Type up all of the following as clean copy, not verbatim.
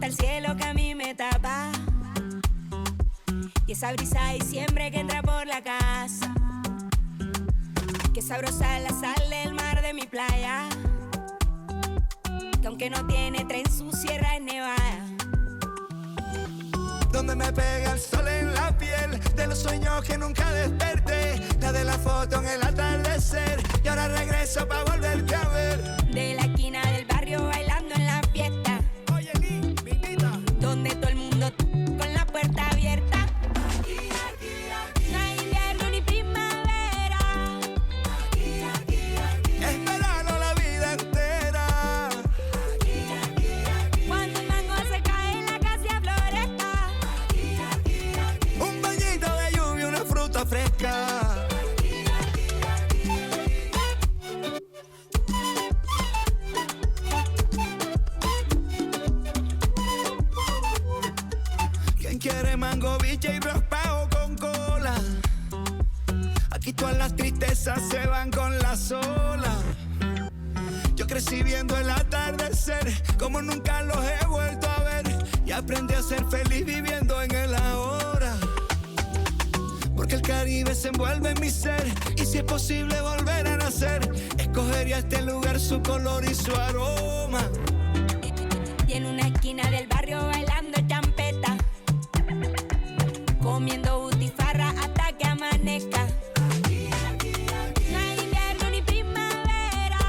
está el cielo que a mí me tapa, y esa brisa de diciembre que entra por la casa. Qué sabrosa es la sal del mar de mi playa, que aunque no tiene tren su sierra es nevada. Donde me pega el sol en la piel, de los sueños que nunca desperté, la de la foto en el atardecer, y ahora regreso pa' volverte a ver. De la esquina del barrio bailando en la fiesta, Oye, Lee, me invita. donde todo el mundo con la puerta abierta. Aquí, aquí, aquí. No hay invierno ni primavera. Aquí, aquí, aquí. Es verano la vida entera. Aquí, aquí, aquí. Cuando el mango se cae en la casa floresta. Aquí, aquí, aquí. Un bañito de lluvia, una fruta fresca. Quiere mango, biche y raspado con cola. Aquí todas las tristezas se van con las olas. Yo crecí viendo el atardecer como nunca los he vuelto a ver, y aprendí a ser feliz viviendo en el ahora. Porque el Caribe se envuelve en mi ser, y si es posible volver a nacer, escogería este lugar, su color y su aroma. Y en una esquina del barrio bailando champeta, comiendo butifarra hasta que amanezca. Aquí, aquí, aquí. No hay invierno ni primavera.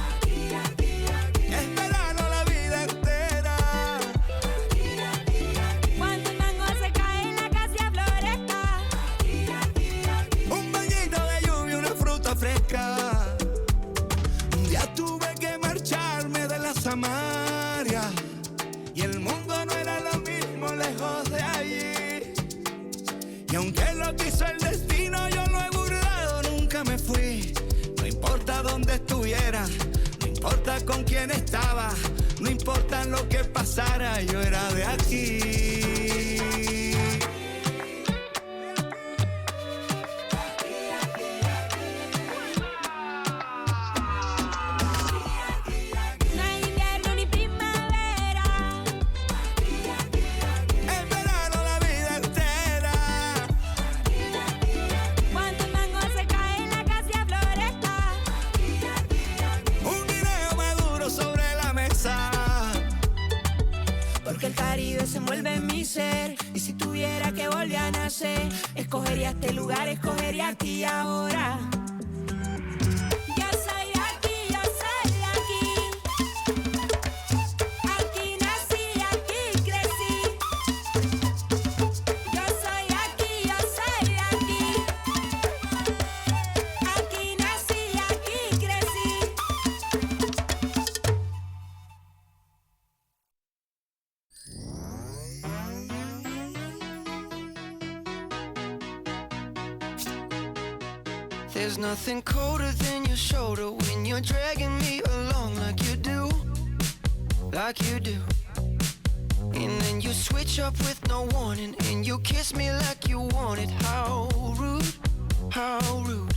Aquí, aquí, aquí. Es verano la vida entera. Aquí, aquí, aquí. Cuando el mango se cae en la casa floresta. Aquí, aquí, aquí. Un bañito de lluvia, una fruta fresca. Un día tuve que marcharme de la Samaria, y el mundo no era lo mismo lejos de allí. Y aunque lo quiso el destino, yo lo he burlado, nunca me fui. No importa dónde estuviera, no importa con quién estaba, no importa lo que pasara, yo era de aquí. No hay invierno ni primavera. Es verano la vida entera. Cuando el mango se cae en la casa floresta. Un guineo maduro sobre la mesa. Porque el Caribe se envuelve en mi ser, y si tuviera que volver a nacer, escogería este lugar, escogería aquí y ahora. Yo soy de aquí, yo soy de aquí. Aquí nací, aquí crecí. Yo soy de aquí, yo soy de aquí. Aquí nací, aquí crecí. There's nothing colder than your shoulder when you're dragging me along like you do, like you do. And then you switch up with no warning, and you kiss me like you want it. How rude, how rude.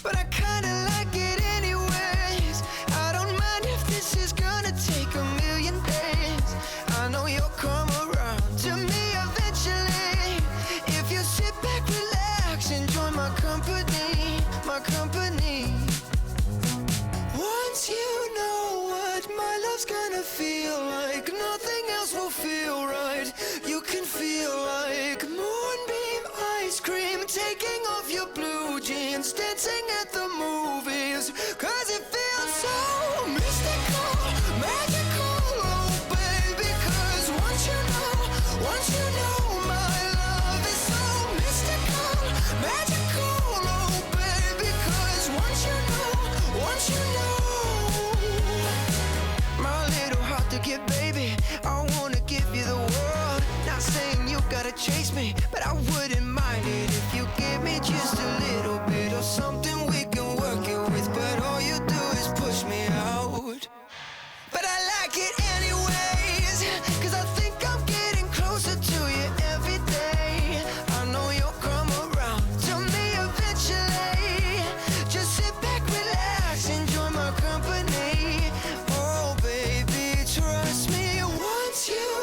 But I kinda like it anyways. I don't mind if this is gonna take a million days. I know you'll come around to me eventually. If you sit back, relax, enjoy my company, my company. Once you know what my love's gonna feel like, nothing else will feel right. You can feel like moonbeam ice cream, taking off your blue jeans, dancing at the movies. 'Cause it feels so mystical, magical, oh baby. 'Cause once you know my love is so mystical, magical, oh baby. 'Cause once you know, my little heart to give, baby, I wanna give you the world. Not saying you gotta chase me, but I wouldn't mind it if you gave me just a little bit of something we can work it with. But all you do is push me out. But I like it anyways, 'cause I think I'm getting closer to you every day. I know you'll come around to me eventually. Just sit back, relax, enjoy my company. Oh baby, trust me, once you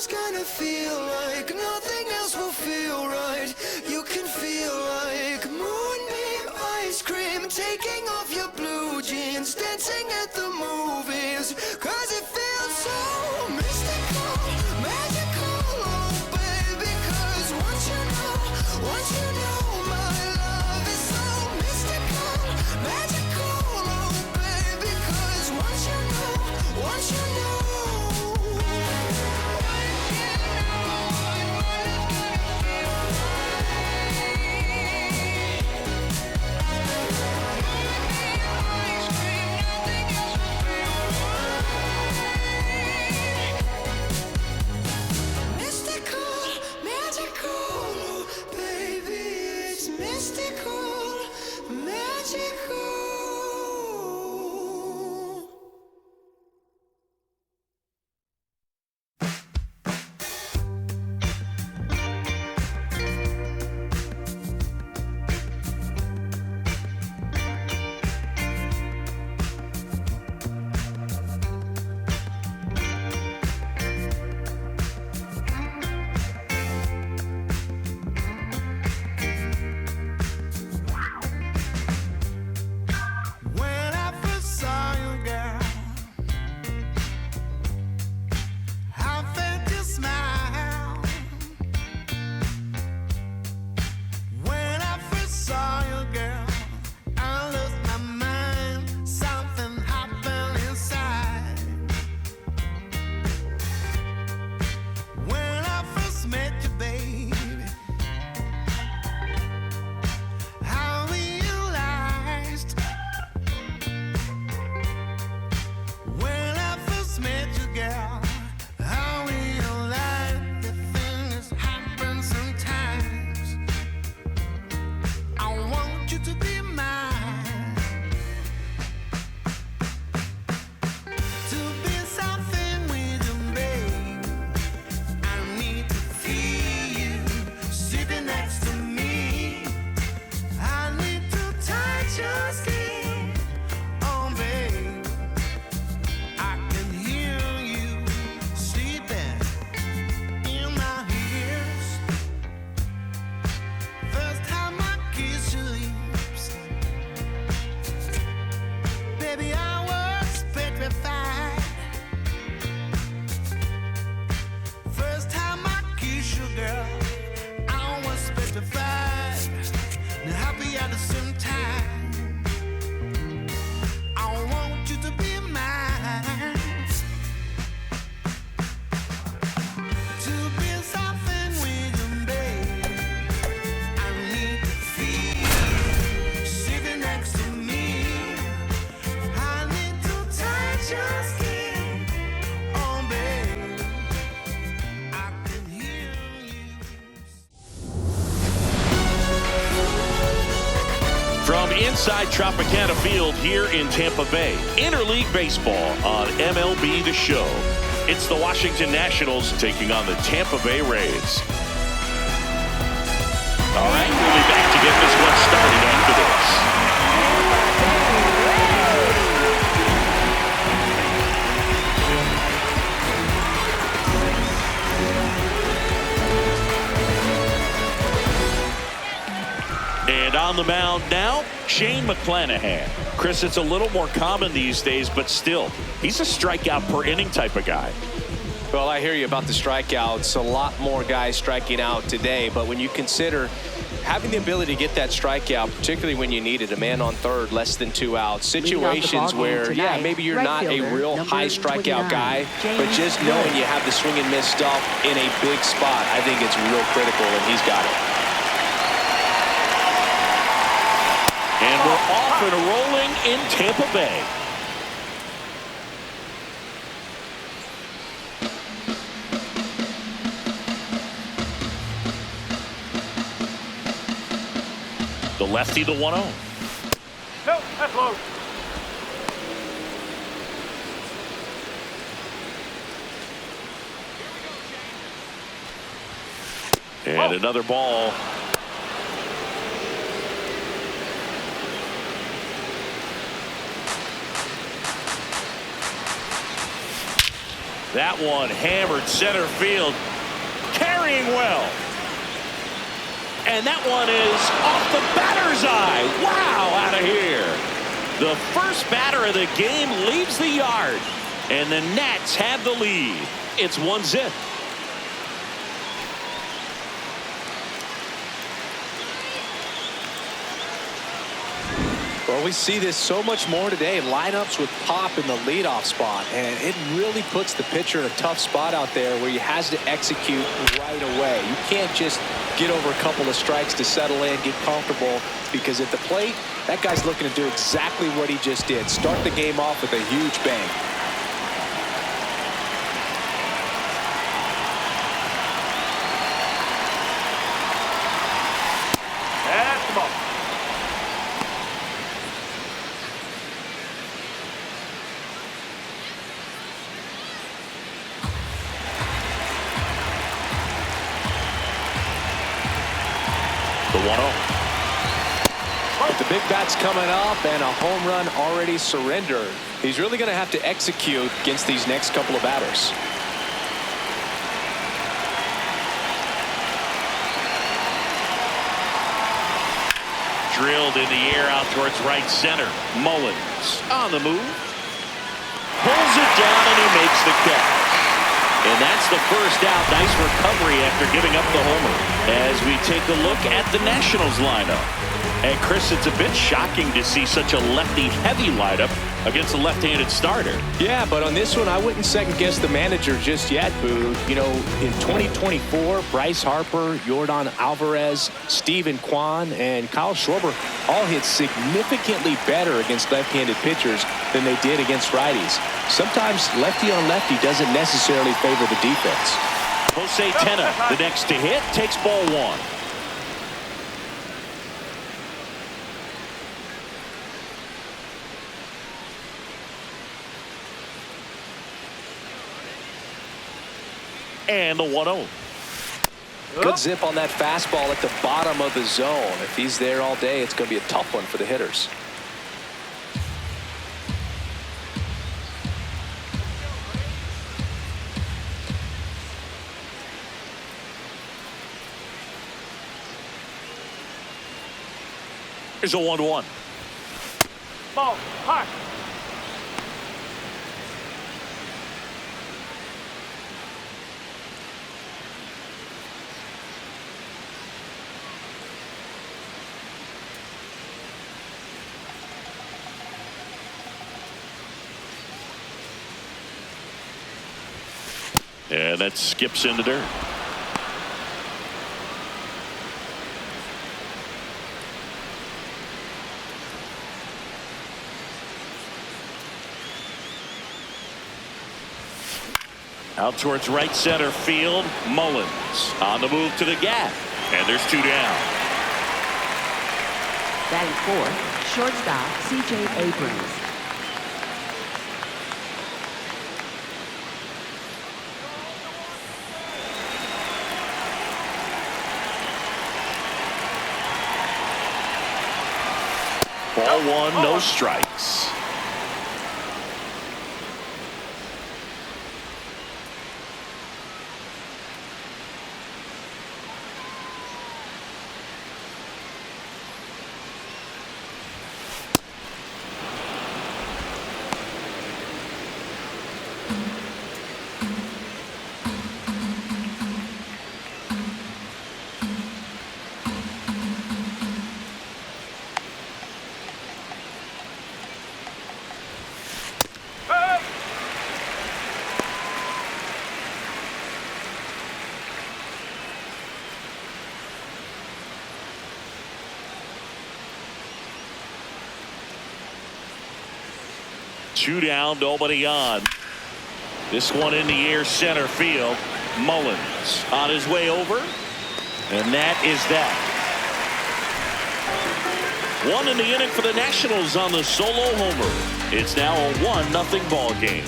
Something's gonna feel like nothing else will feel right. You can feel like moonbeam ice cream, taking off your blue jeans, dancing at the movies, 'cause it feels so mystical, magical, oh baby, 'cause once you know my love is so mystical, magical, oh baby, 'cause once you know Inside Tropicana Field here in Tampa Bay. Interleague Baseball on MLB The Show. It's the Washington Nationals taking on the Tampa Bay Rays. All right, we'll be back to get this one started after this. And on the mound now, McClanahan. Chris, it's a little more common these days, but still, he's a strikeout per inning type of guy. Well, I hear you about the strikeouts. A lot more guys striking out today, but when you consider having the ability to get that strikeout, particularly when you need it, a man on third, less than 2 outs, situations where, yeah, maybe you're not a real high strikeout guy, but just knowing you have the swing and miss stuff in a big spot, I think it's real critical, and he's got it. And we're off and rolling in Tampa Bay. The lefty, the 1-0. No, that's low. And another ball. That one hammered center field. Carrying well. And that one is off the batter's eye. Wow, out of here. The first batter of the game leaves the yard. And the Nats have the lead. It's 1-0. Well, we see this so much more today. Lineups with pop in the leadoff spot. And it really puts the pitcher in a tough spot out there where he has to execute right away. You can't just get over a couple of strikes to settle in, get comfortable, because at the plate, that guy's looking to do exactly what he just did. Start the game off with a huge bang. That's the ball. The 1-0. But the big bat's coming up and a home run already surrendered. He's really going to have to execute against these next couple of batters. Drilled in the air out towards right center. Mullins on the move. Pulls it down and he makes the catch. And that's the first out. Nice recovery after giving up the homer. As we take a look at the Nationals lineup. And Chris, it's a bit shocking to see such a lefty-heavy lineup against a left-handed starter. Yeah, but on this one, I wouldn't second-guess the manager just yet, Boo. You know, in 2024, Bryce Harper, Yordan Alvarez, Steven Kwan, and Kyle Schwarber all hit significantly better against left-handed pitchers than they did against righties. Sometimes lefty on lefty doesn't necessarily favor the defense. Jose Tena, the next to hit, takes ball one. And the 1-0. Good zip on that fastball at the bottom of the zone. If he's there all day, it's going to be a tough one for the hitters. Here's a 1-1. Ball. High. And that skips in the dirt. Out towards right center field. Mullins on the move to the gap. And there's two down. Batting fourth, shortstop C.J. Abrams. Ball one, no strikes. Two down, nobody on. This one in the air, center field. Mullins on his way over. And that is that. One in the inning for the Nationals on the solo homer. It's now a 1-0 ball game.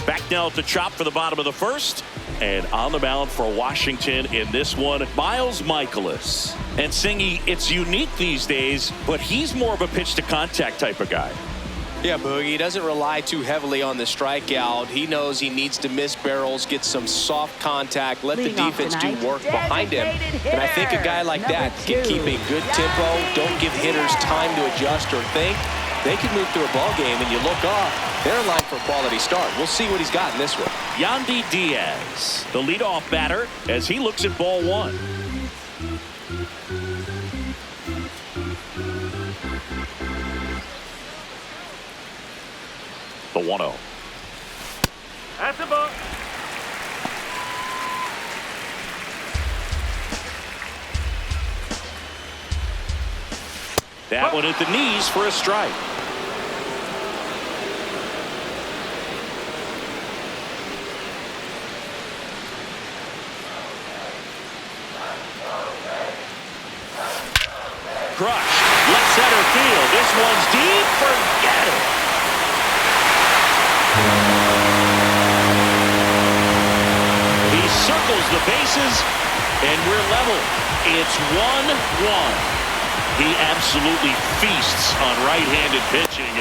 Back now at the chop for the bottom of the first. And on the mound for Washington in this one, Miles Mikolas. And Singy, it's unique these days, but he's more of a pitch-to-contact type of guy. Yeah, Boogie, he doesn't rely too heavily on the strikeout. He knows he needs to miss barrels, get some soft contact, let the defense do work behind him. And I think a guy like that can keep a good tempo, don't give hitters time to adjust or think. They can move through a ball game, and you look off, they're in line for a quality start. We'll see what he's got in this one. Yandy Diaz, the leadoff batter, as he looks at ball one. The 1-0. That's a ball. That one at the knees for a strike. Crush, left center field. This one's deep. Forget it. He circles the bases, and we're level. It's 1-1. He absolutely feasts on right-handed pitching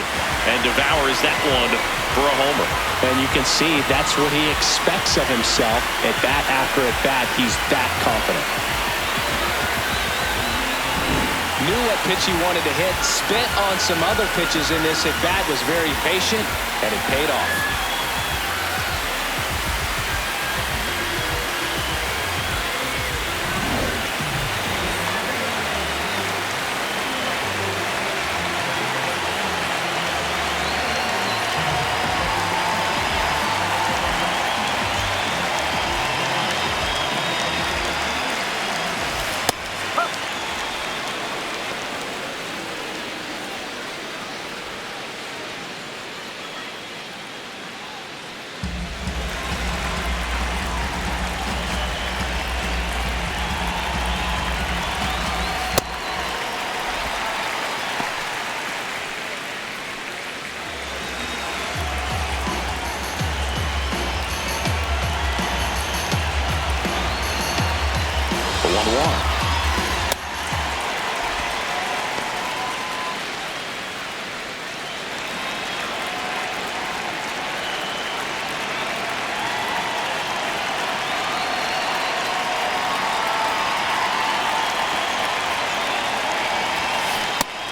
and devours that one for a homer. And you can see that's what he expects of himself at bat after at bat. He's that confident. Knew what pitch he wanted to hit, spent on some other pitches in this at bat, was very patient, and it paid off.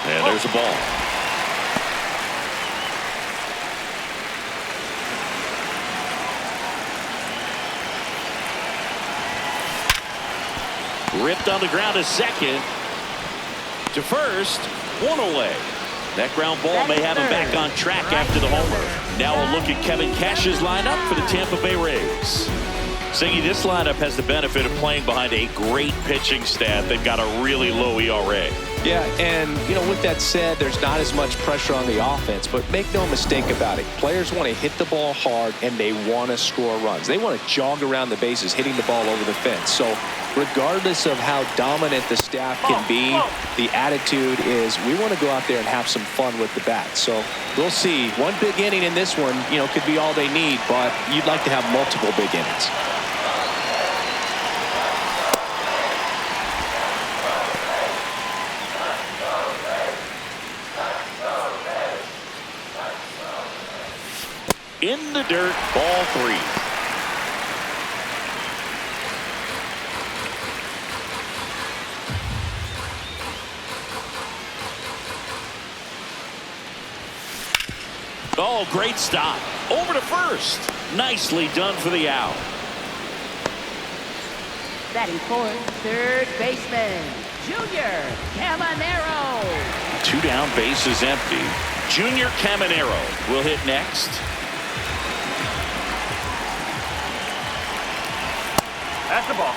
And there's a ball. Ripped on the ground to second. To first. One away. That ground ball may have him back on track after the homer. Now a look at Kevin Cash's lineup for the Tampa Bay Rays. Singy, this lineup has the benefit of playing behind a great pitching staff. They've got a really low ERA. Yeah, and, you know, with that said, there's not as much pressure on the offense, but make no mistake about it. Players want to hit the ball hard, and they want to score runs. They want to jog around the bases, hitting the ball over the fence. So regardless of how dominant the staff can be, the attitude is we want to go out there and have some fun with the bat. So we'll see. One big inning in this one, you know, could be all they need, but you'd like to have multiple big innings. In the dirt, ball 3. Oh, great stop. Over to first. Nicely done for the out. Batting fourth, third baseman, Junior Caminero. 2 down, bases empty. Junior Caminero will hit next. That's the ball.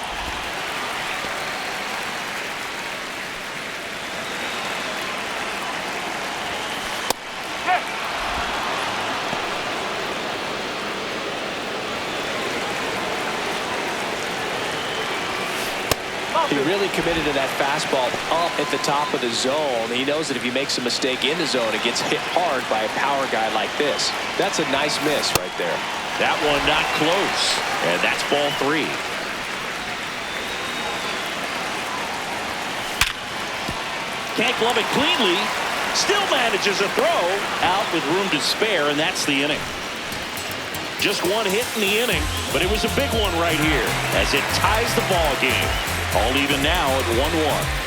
He really committed to that fastball up at the top of the zone. He knows that if he makes a mistake in the zone, it gets hit hard by a power guy like this. That's a nice miss right there. That one not close. And that's ball 3. Can't glove it cleanly. Still manages a throw. Out with room to spare, and that's the inning. Just one hit in the inning, but it was a big one right here as it ties the ball game. All even now at 1-1.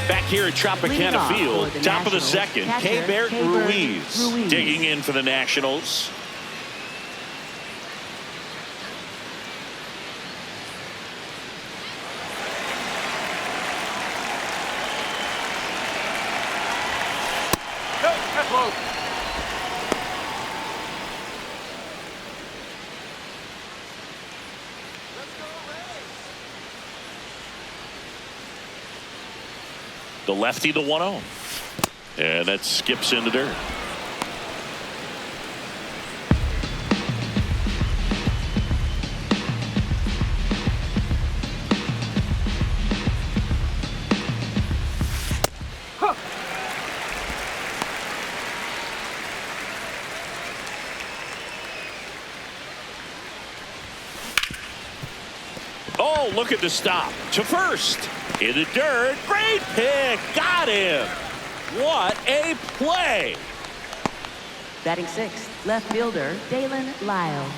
Back here at Tropicana Field, top of the second, K-Bert Ruiz digging in for the Nationals. That's low. The lefty, the 1-0. And that skips in the dirt. Oh, look at the stop to first. In the dirt. Great pick. Got him. What a play. Batting 6th, left fielder Dalen Lyle.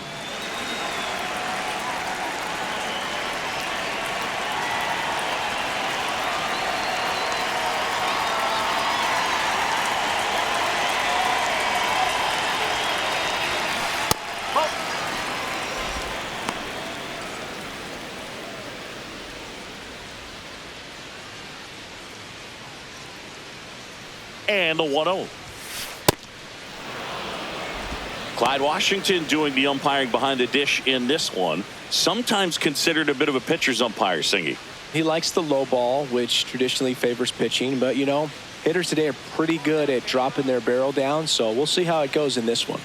And the 1-0. Clyde Washington doing the umpiring behind the dish in this one. Sometimes considered a bit of a pitcher's umpire, Singy. He likes the low ball, which traditionally favors pitching. But, you know, hitters today are pretty good at dropping their barrel down. So we'll see how it goes in this one.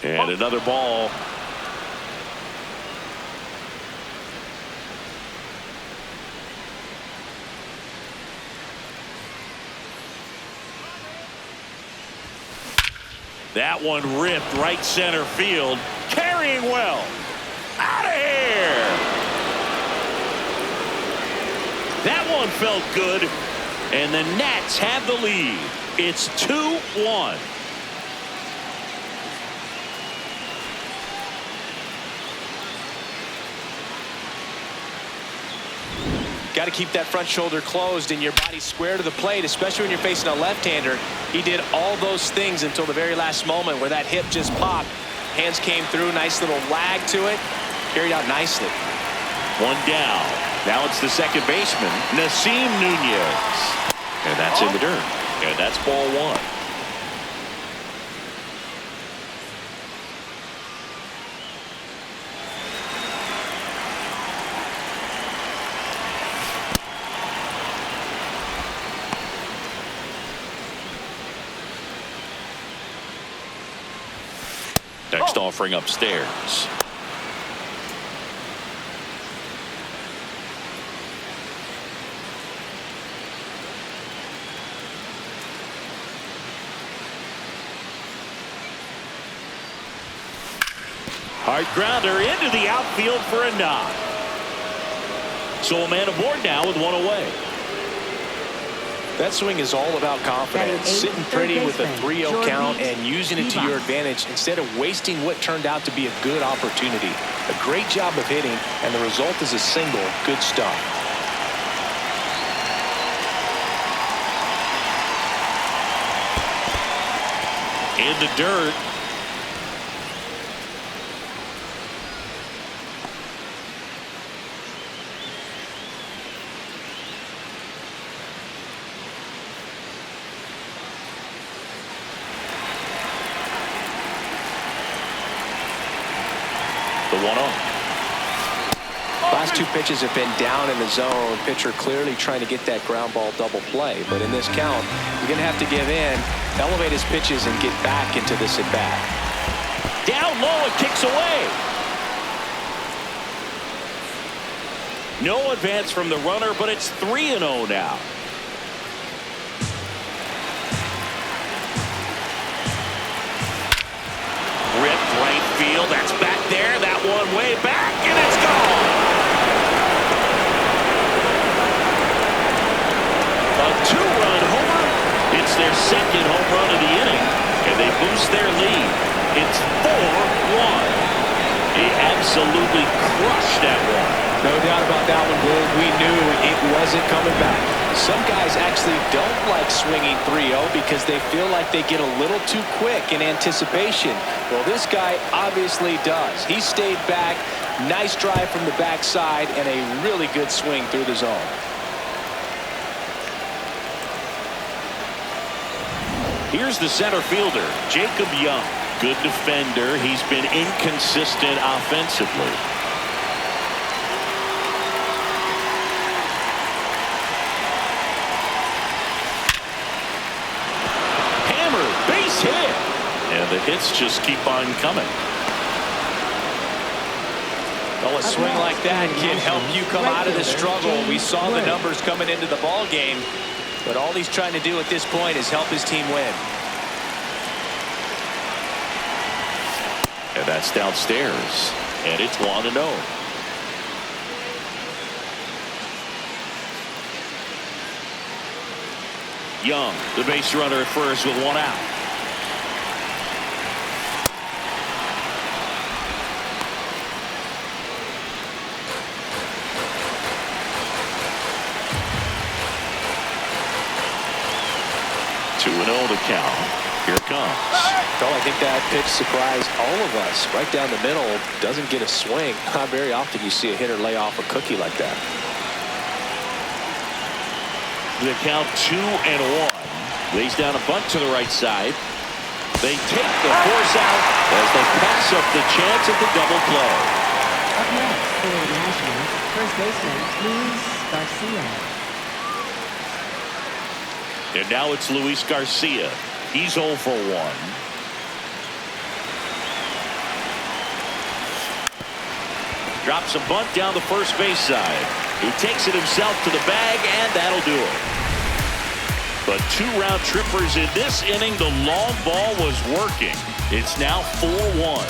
And another ball. That one ripped right center field. Carrying well. Out of here. That one felt good. And the Nats have the lead. It's 2-1. Got to keep that front shoulder closed and your body square to the plate, especially when you're facing a left-hander. He did all those things until the very last moment where that hip just popped. Hands came through, nice little lag to it. Carried out nicely. One down. Now it's the second baseman, Nasim Nunez. And that's in the dirt. And that's ball 1. Next offering upstairs. Hard grounder into the outfield for a knock. So a man aboard now with one away. That swing is all about confidence. Sitting pretty with a 3-0 count and using it to your advantage instead of wasting what turned out to be a good opportunity. A great job of hitting, and the result is a single. Good stuff. In the dirt. The 1-0. Last two pitches have been down in the zone. Pitcher clearly trying to get that ground ball double play. But in this count, you're going to have to give in, elevate his pitches, and get back into this at bat. Down low and kicks away. No advance from the runner, but it's 3-0 now. Ripped right field. That's back there. That one way back, and it's gone. A 2-run homer. It's their second home run of the inning, and they boost their lead. It's 4-1. He absolutely crushed that one. No doubt about that one, Blue. We knew it wasn't coming back. Some guys actually don't like swinging 3-0 because they feel like they get a little too quick in anticipation. Well, this guy obviously does. He stayed back. Nice drive from the backside and a really good swing through the zone. Here's the center fielder, Jacob Young. Good defender. He's been inconsistent offensively. Base hit, and the hits just keep on coming. Well, a swing like that can help you come out of the struggle. We saw the numbers coming into the ball game, but all he's trying to do at this point is help his team win. And that's downstairs, and it's 1-0. Young, the base runner at first with one out. The count. Here it comes. Oh, I think that pitch surprised all of us. Right down the middle, doesn't get a swing. Not very often you see a hitter lay off a cookie like that. The count 2-1. Lays down a bunt to the right side. They take the force out as they pass up the chance of the double play. Up next for the Nationals, first baseman Luis Garcia. And now it's Luis Garcia. He's 0 for 1. Drops a bunt down the first base side. He takes it himself to the bag, and that'll do it. But 2 round trippers in this inning. The long ball was working. It's now 4-1.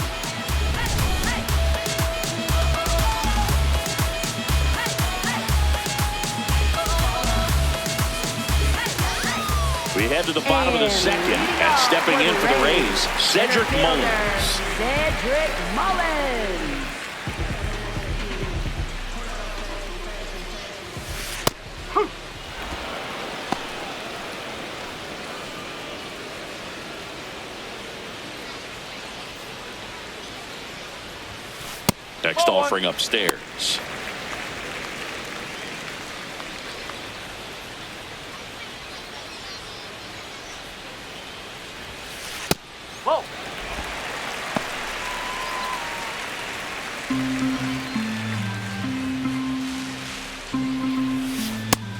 We head to the bottom of the second, and stepping in for the Rays, Cedric Mullins. Cedric Mullins. Next offering upstairs.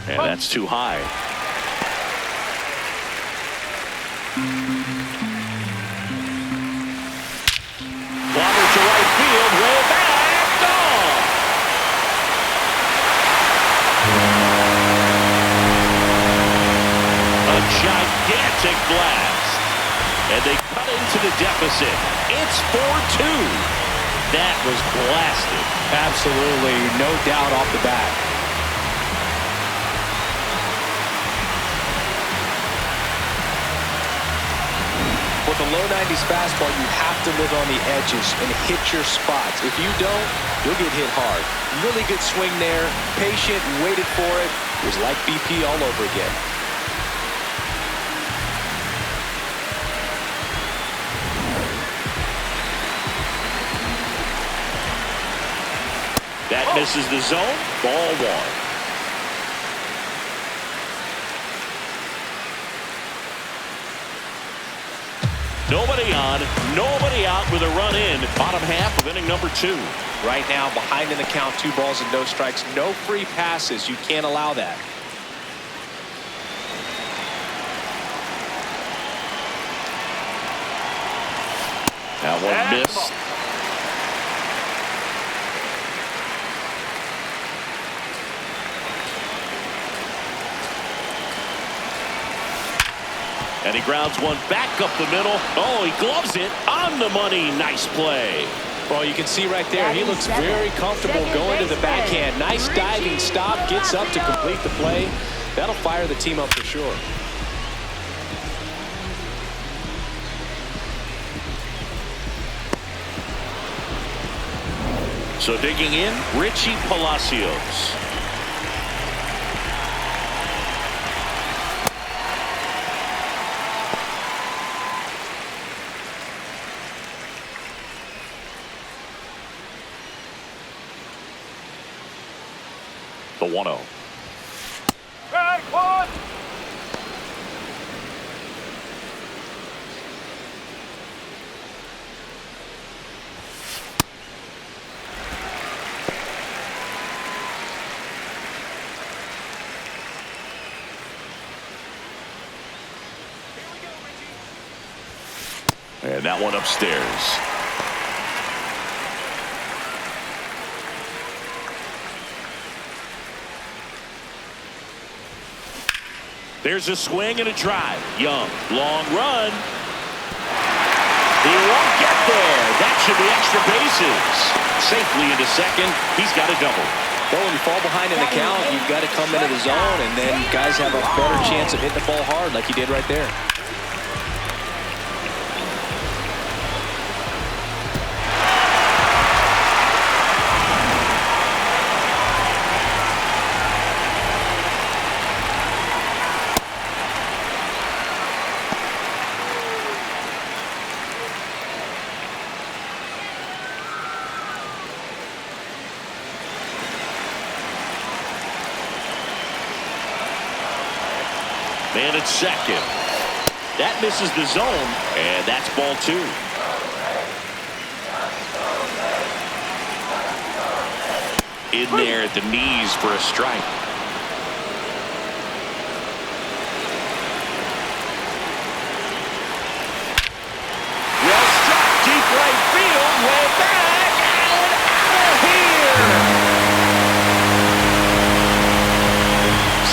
And that's too high. Water to right field, way back, gone. A gigantic blast. And they cut into the deficit. It's 4-2. That was blasted. Absolutely, no doubt off the bat. With a low 90s fastball, you have to live on the edges and hit your spots. If you don't, you'll get hit hard. Really good swing there. Patient, waited for it. It was like BP all over again. That misses the zone. Ball 1. Nobody on, nobody out with a run in. Bottom half of inning number 2. Right now, behind in the count, 2 balls and no strikes. No free passes. You can't allow that. Now one missed. And he grounds one back up the middle. Oh, he gloves it on the money. Nice play. Well, you can see right there, he looks very comfortable going to the backhand. Nice diving stop, gets up to complete the play. That'll fire the team up for sure. So digging in, Richie Palacios. The 1-0. Hey, one. And that one upstairs. There's a swing and a drive. Young, long run. He won't get there. That should be extra bases. Safely into second. He's got a double. Well, when you fall behind in the count, you've got to come into the zone, and then guys have a better chance of hitting the ball hard like he did right there. Man at second. That misses the zone, and that's ball 2. In there at the knees for a strike. Well struck, deep right field, way back, and out of here.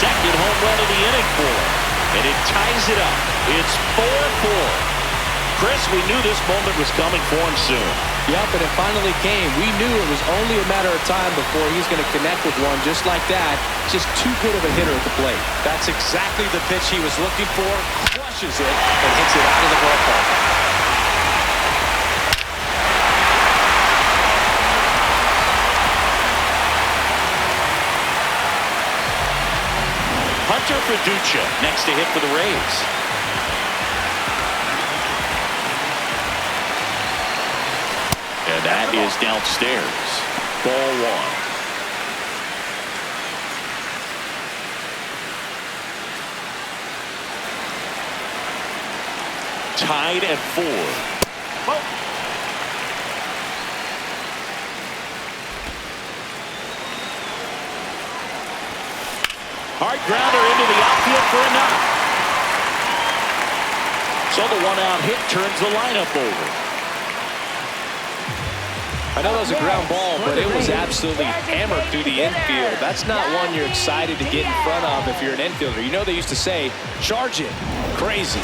Second home run of the inning for him. And it ties it up. It's 4-4. Chris, we knew this moment was coming for him soon. Yep, and it finally came. We knew it was only a matter of time before he was going to connect with one just like that. Just too good of a hitter at the plate. That's exactly the pitch he was looking for. Crushes it and hits it out of the ballpark. Hunter Fiducia next to hit for the Rays. And that is downstairs. Ball 1. Tied at 4. Oh. Hard grounder into the outfield for a knock. So the one-out hit turns the lineup over. I know that was a ground ball, but it was absolutely hammered through the infield. That's not one you're excited to get in front of if you're an infielder. You know they used to say, charge it. Crazy.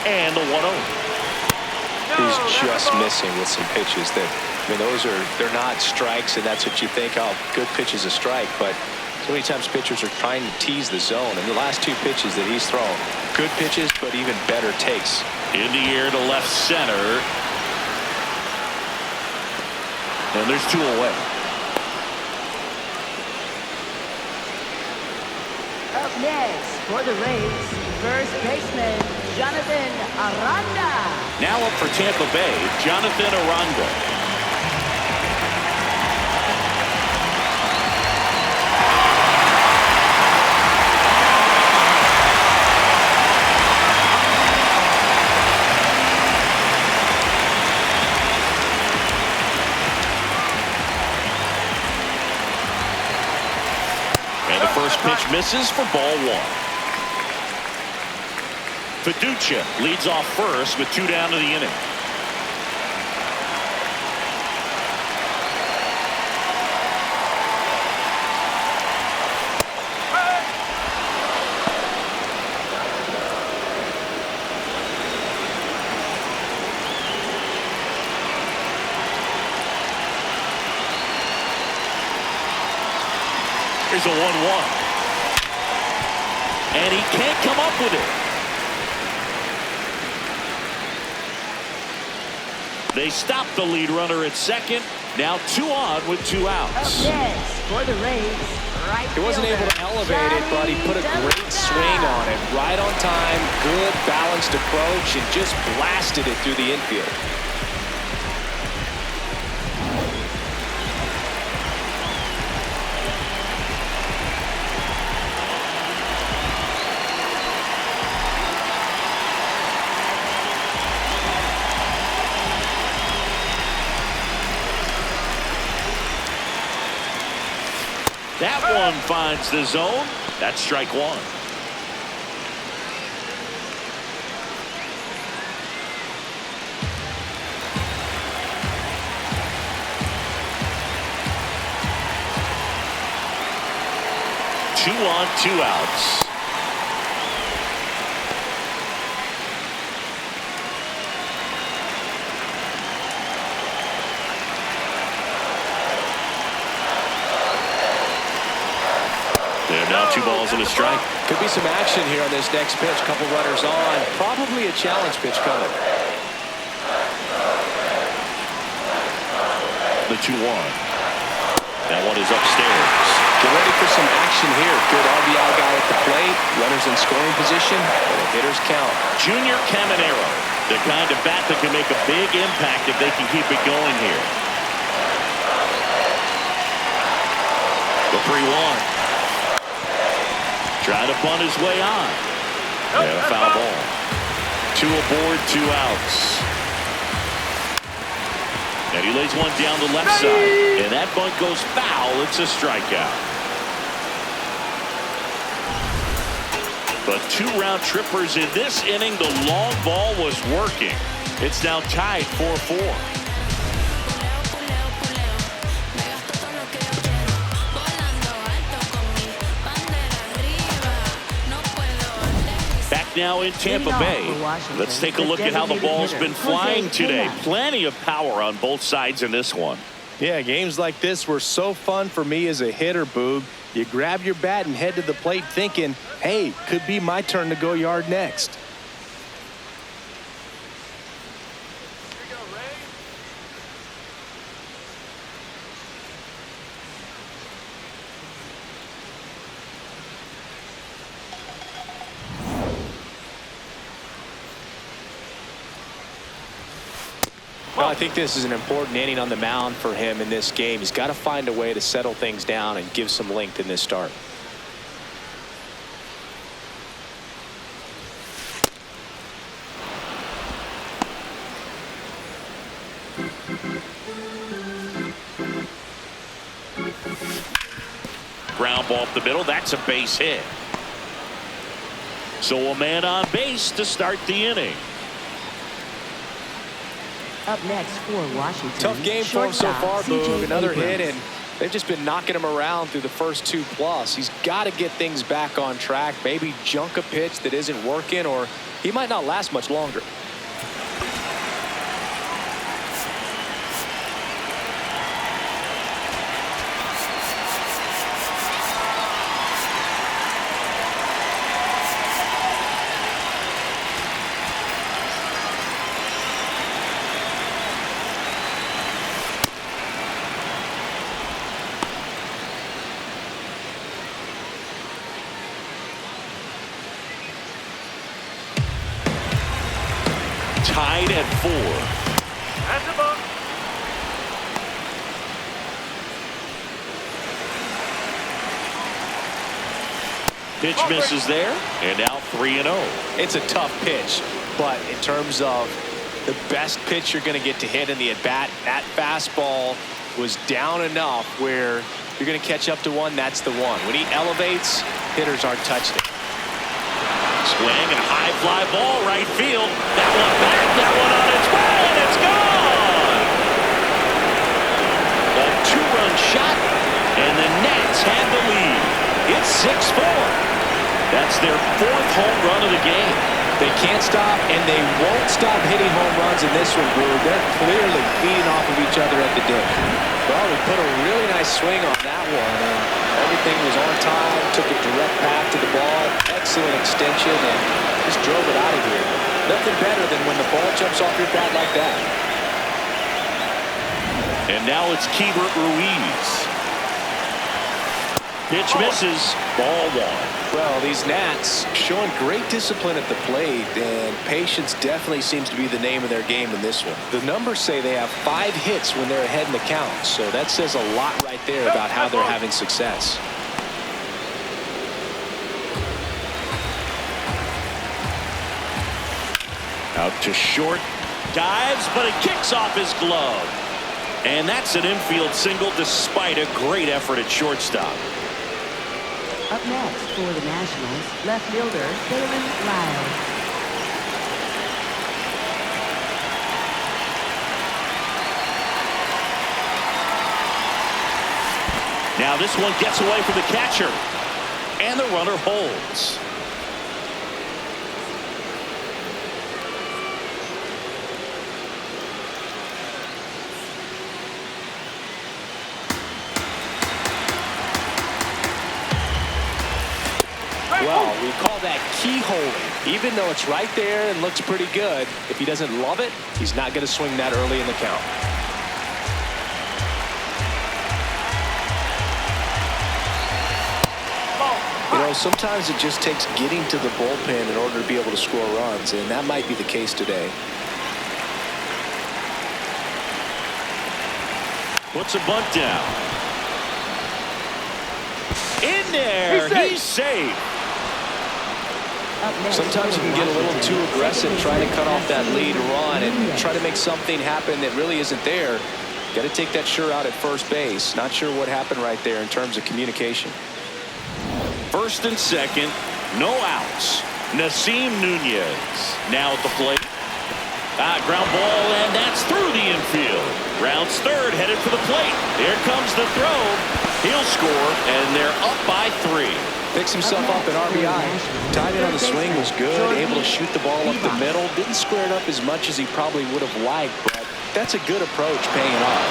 And the 1-0. He's just missing with some pitches that, I mean, they're not strikes, and that's what you think, oh, good pitch is a strike, but so many times pitchers are trying to tease the zone, and the last 2 pitches that he's thrown, good pitches, but even better takes. In the air to left center. And there's 2 away. Up next for the Rays, first baseman Jonathan Aranda. Now up for Tampa Bay, Jonathan Aranda. And the first pitch misses for ball one. Fiducia leads off first with 2 down to the inning. Here's a 1-1. And he can't come up with it. They stop the lead runner at second. Now 2 on with 2 outs. Up next for the Rays, right He wasn't able to elevate it, but he put a great swing on it. Right on time, good balanced approach, and just blasted it through the infield. That one finds the zone. That's strike 1. Two on, 2 outs. Now 2 balls and a strike. Could be some action here on this next pitch. Couple runners on. Probably a challenge pitch coming. The 2-1. That one is upstairs. Get ready for some action here. Good RBI guy at the plate. Runners in scoring position. And the hitters count. Junior Caminero. The kind of bat that can make a big impact if they can keep it going here. The 3-1. Trying to bunt his way on. And a foul ball. 2 aboard, 2 outs. And he lays one down the left side. And that bunt goes foul. It's a strikeout. But 2 round trippers in this inning. The long ball was working. It's now tied 4-4. Now in Tampa Bay. Let's take a look at how the ball's been flying today. Plenty of power on both sides in this one. Yeah, games like this were so fun for me as a hitter, Boog. You grab your bat and head to the plate thinking, hey, could be my turn to go yard next. Well, I think this is an important inning on the mound for him in this game. He's got to find a way to settle things down and give some length in this start. Ground ball up the middle. That's a base hit. So a man on base to start the inning. Up next for Washington. Tough game for him so far, Boog. Another hit, and they've just been knocking him around through the first 2+. He's got to get things back on track. Maybe junk a pitch that isn't working, or he might not last much longer. Tied at 4. That's a ball. Pitch misses there, and now 3-0. It's a tough pitch, but in terms of the best pitch you're going to get to hit in the at-bat, that fastball was down enough where you're going to catch up to one, that's the one. When he elevates, hitters aren't touching it. Swing and a high fly ball right field. That one back, that one on its way, and it's gone. A two-run shot, and the Nats have the lead. It's 6-4. That's their 4th home run of the game. They can't stop, and they won't stop hitting home runs in this one, Brew. They're clearly feeding off of each other at the dish. Well, we put a really nice swing on that one, and everything was on time, took a direct path to the ball, excellent extension, and just drove it out of here. Nothing better than when the ball jumps off your bat like that. And now it's Keibert Ruiz. Pitch misses, ball 1. Well, these Nats showing great discipline at the plate, and patience definitely seems to be the name of their game in this one. The numbers say they have 5 hits when they're ahead in the count, so that says a lot right there about how they're having success. Out to short, dives, but it kicks off his glove. And that's an infield single despite a great effort at shortstop. Up next for the Nationals, left fielder Galen Lyle. Now this one gets away from the catcher, and the runner holds. Well, we call that keyholing. Even though it's right there and looks pretty good, if he doesn't love it, he's not going to swing that early in the count. You know, sometimes it just takes getting to the bullpen in order to be able to score runs, and that might be the case today. Puts a bunt down. In there, he's safe. Sometimes you can get a little too aggressive trying to cut off that lead run and try to make something happen that really isn't there. Got to take that sure out at first base. Not sure what happened right there in terms of communication. First and second, no outs. Nasim Nunez now at the plate. Ground ball, and that's through the infield. Rounds third, headed for the plate. Here comes the throw. He'll score, and they're up by 3. Picks himself up an RBI. Timing on the swing was good. Able to shoot the ball up the middle. Didn't square it up as much as he probably would have liked, but that's a good approach, paying off.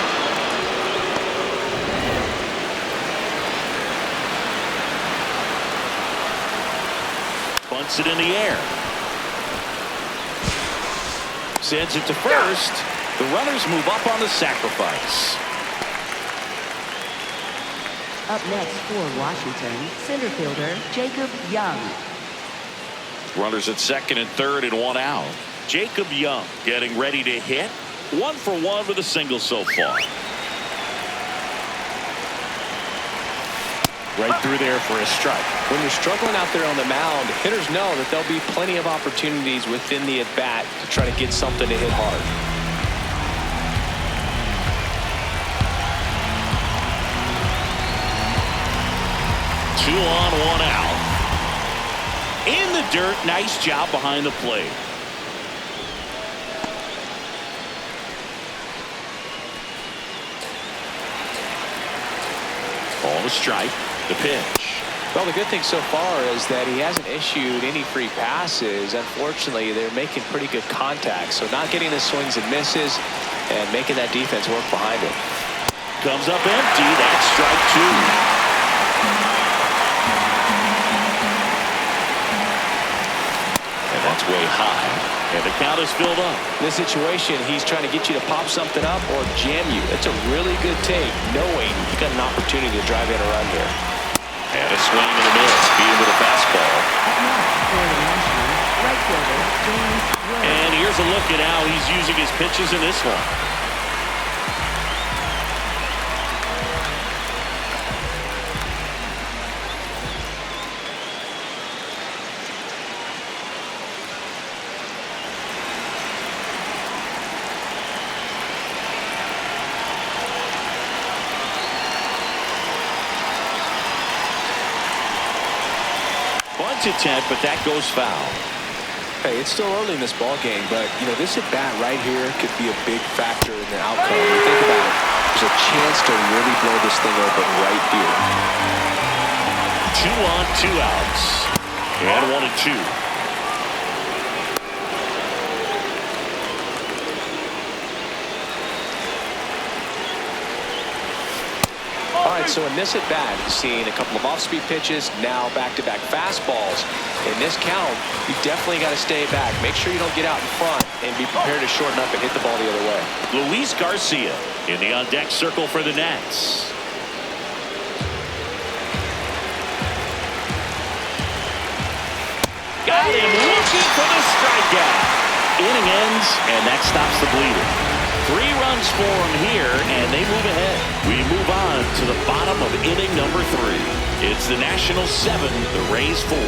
Bunts it in the air. Sends it to first. The runners move up on the sacrifice. Up next for Washington, center fielder Jacob Young. Runners at second and third and 1 out. Jacob Young getting ready to hit. 1 for 1 with a single so far. Right through there for a strike. When you're struggling out there on the mound, hitters know that there'll be plenty of opportunities within the at-bat to try to get something to hit hard. 2 on, 1 out. In the dirt, nice job behind the plate. Ball to strike. The pitch. Well, the good thing so far is that he hasn't issued any free passes. Unfortunately, they're making pretty good contact, so not getting the swings and misses and making that defense work behind him. Comes up empty. That's strike 2. And that's way high. And the count is filled up. In this situation, he's trying to get you to pop something up or jam you. That's a really good take, knowing you got an opportunity to drive in a run here. And a swing and a miss. Beat him with a fastball. And here's a look at how he's using his pitches in this one. bunt attempt, but that goes foul. Hey, it's still early in this ball game, but this at bat right here could be a big factor in the outcome. You think about it, there's a chance to really blow this thing open right here. 2 on, 2 outs, and 1-2. All right, so in this at bat, you've seen a couple of off-speed pitches, now back-to-back fastballs. In this count, you definitely got to stay back. Make sure you don't get out in front and be prepared to shorten up and hit the ball the other way. Luis Garcia in the on-deck circle for the Nats. Got him looking for the strikeout. Inning ends, and that stops the bleeding. 3 runs for him here, and they move ahead. We move on to the bottom of inning number 3. It's the Nationals 7, the Rays 4.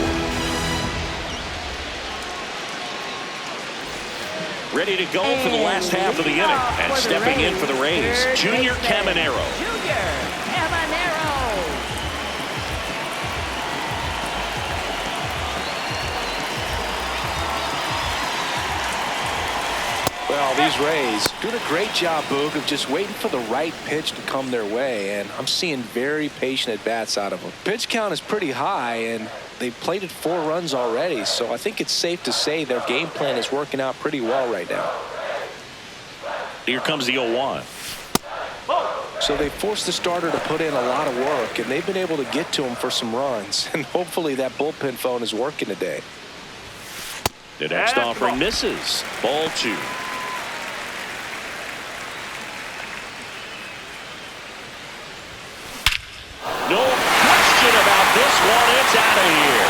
Ready to go for the last half of the inning, and stepping in for the Rays, Junior Caminero. Junior Caminero. Well, these Rays doing a great job, Boog, of just waiting for the right pitch to come their way, and I'm seeing very patient at-bats out of them. Pitch count is pretty high, and they've plated 4 runs already, so I think it's safe to say their game plan is working out pretty well right now. Here comes the 0-1. So they forced the starter to put in a lot of work, and they've been able to get to him for some runs, and hopefully that bullpen phone is working today. The next offering misses. Ball 2. No question about this one. It's out of here.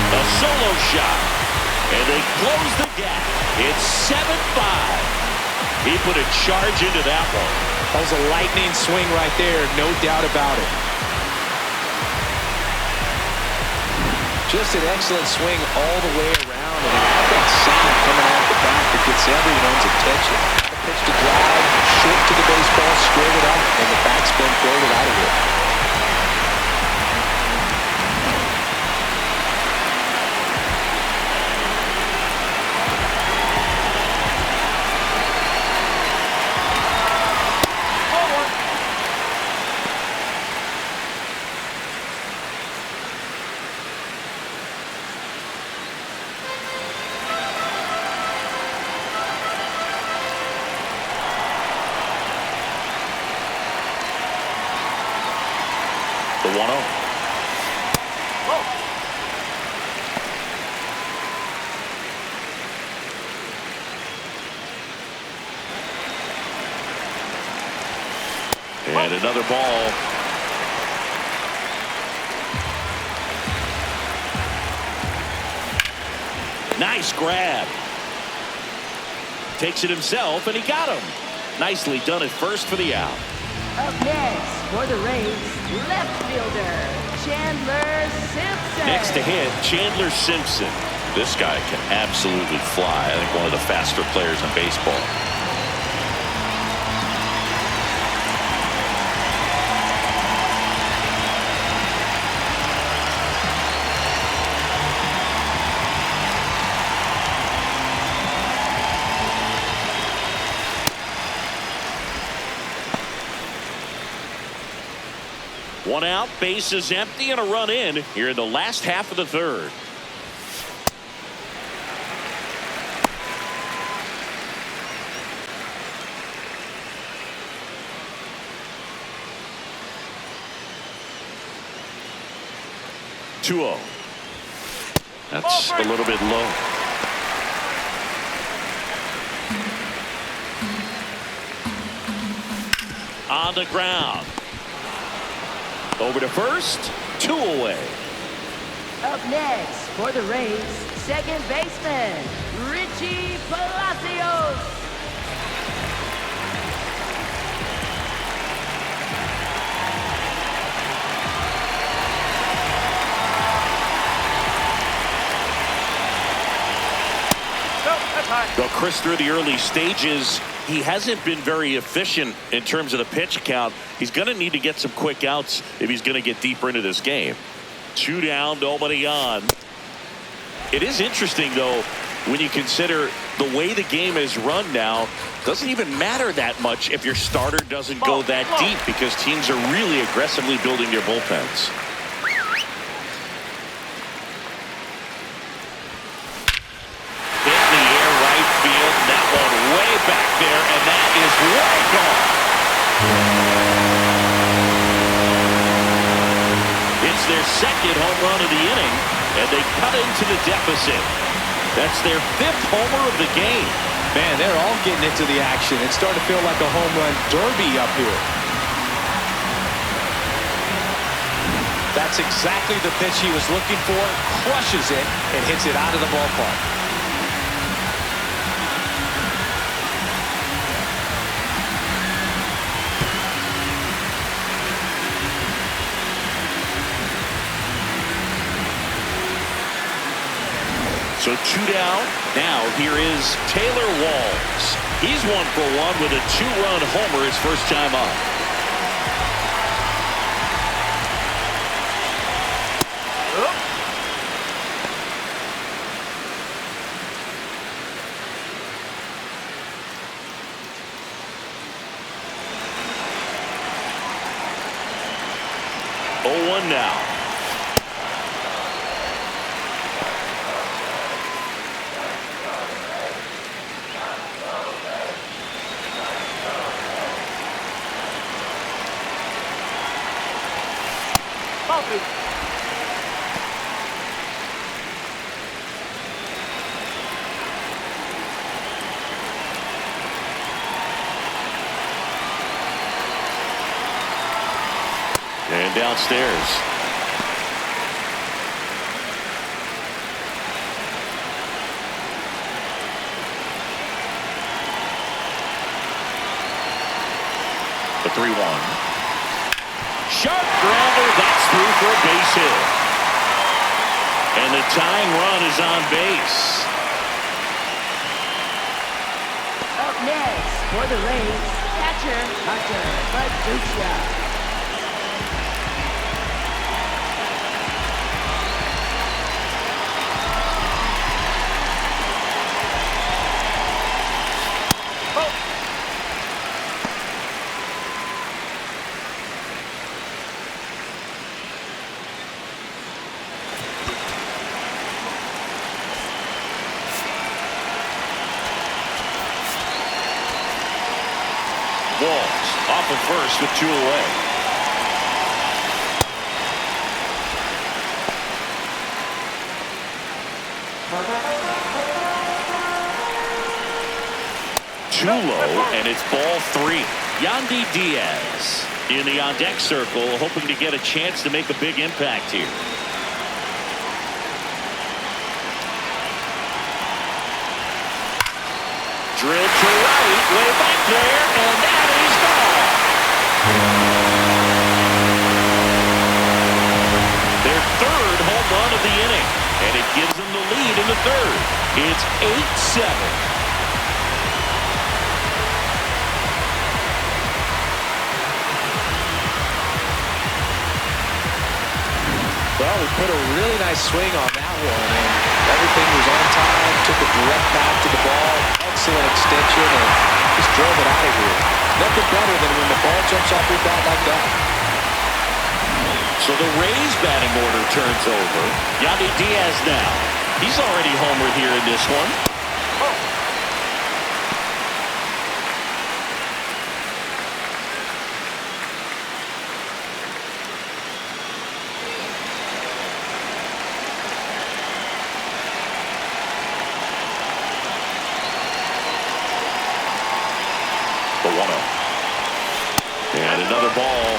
A solo shot. And they close the gap. It's 7-5. He put a charge into that one. That was a lightning swing right there, no doubt about it. Just an excellent swing all the way around, and that sound coming off the bat that gets everyone's attention. A pitch to drive, short to the baseball, squared it up, and the backspin pulled it out of here. The 1-0. And another ball. Nice grab. Takes it himself, and he got him. Nicely done at first for the out. Up next for the Rays, left fielder Chandler Simpson. Next to hit, Chandler Simpson. This guy can absolutely fly. I think one of the faster players in baseball. One out, base is empty, and a run in here in the last half of the 3rd. (2-0). That's a little bit low. On the ground. Over to first, 2 away. Up next for the Rays, second baseman Richie Palacios. The Chris, through the early stages, he hasn't been very efficient in terms of the pitch count. He's going to need to get some quick outs if he's going to get deeper into this game. 2 down, nobody on. It is interesting, though, when you consider the way the game is run now. Doesn't even matter that much if your starter doesn't go that deep, because teams are really aggressively building their bullpens. Way back there, and that is way gone. It's their second home run of the inning, and they cut into the deficit. That's their 5th homer of the game. Man, they're all getting into the action. It's starting to feel like a home run derby up here. That's exactly the pitch he was looking for. Crushes it and hits it out of the ballpark. So 2 down. Now here is Taylor Walls. He's 1 for 1 with a 2-run homer his first time up. Oh, 1 now. And downstairs. The 3-1. Sharp grounder. That's through for a base hit. And the tying run is on base. Up next for the Rays, catcher Hunter Baducha. Walls off of first with 2 away. Too low, and it's ball 3. Yandy Diaz in the on-deck circle, hoping to get a chance to make a big impact here. Drilled to right, way back there, and that is gone. Their 3rd home run of the inning, and it gives them the lead in the 3rd. It's 8-7. Well, we put a really nice swing on that one, and everything was on time, took a direct path to the ball, excellent extension, and just drove it out of here. Nothing better than when the ball jumps off your bat like that. So the Rays batting order turns over. Yandy Diaz now. He's already homered here in this one. The 1-0. And another ball.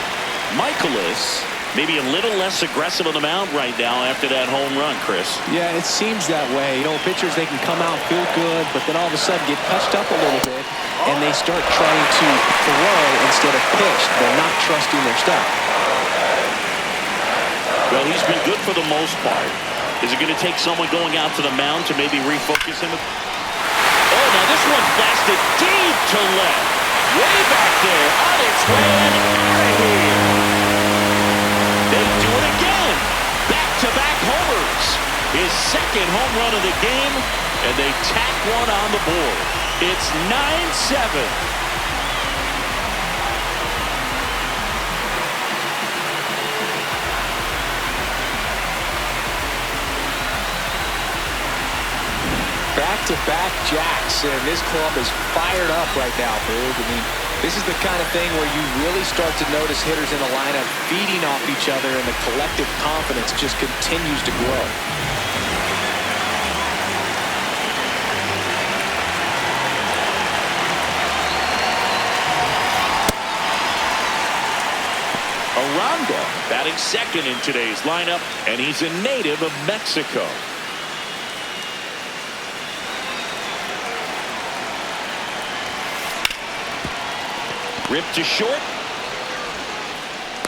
Mikolas maybe a little less aggressive on the mound right now after that home run, Chris. Yeah, it seems that way. You know, pitchers, they can come out, feel good, but then all of a sudden get touched up a little bit, and they start trying to throw instead of pitch. They're not trusting their stuff. Well, he's been good for the most part. Is it going to take someone going out to the mound to maybe refocus him? Oh, now this one's blasted deep to left. Way back there, on its way and out of here. They do it again. Back-to-back homers. His second home run of the game, and they tack one on the board. It's 9-7. Back-to-back jacks, and this club is fired up right now, Boog. I mean, this is the kind of thing where you really start to notice hitters in the lineup feeding off each other, and the collective confidence just continues to grow. Aranda batting second in today's lineup, and he's a native of Mexico. Ripped to short.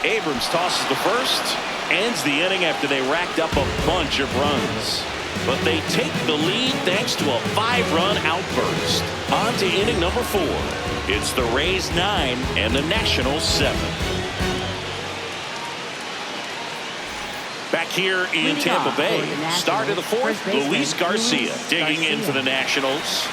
Abrams tosses the first. Ends the inning after they racked up a bunch of runs. But they take the lead thanks to a 5-run outburst. On to inning number 4. It's the Rays 9 and the Nationals 7. Back here in Tampa Bay, start of the 4th, Luis Garcia digging in for the Nationals.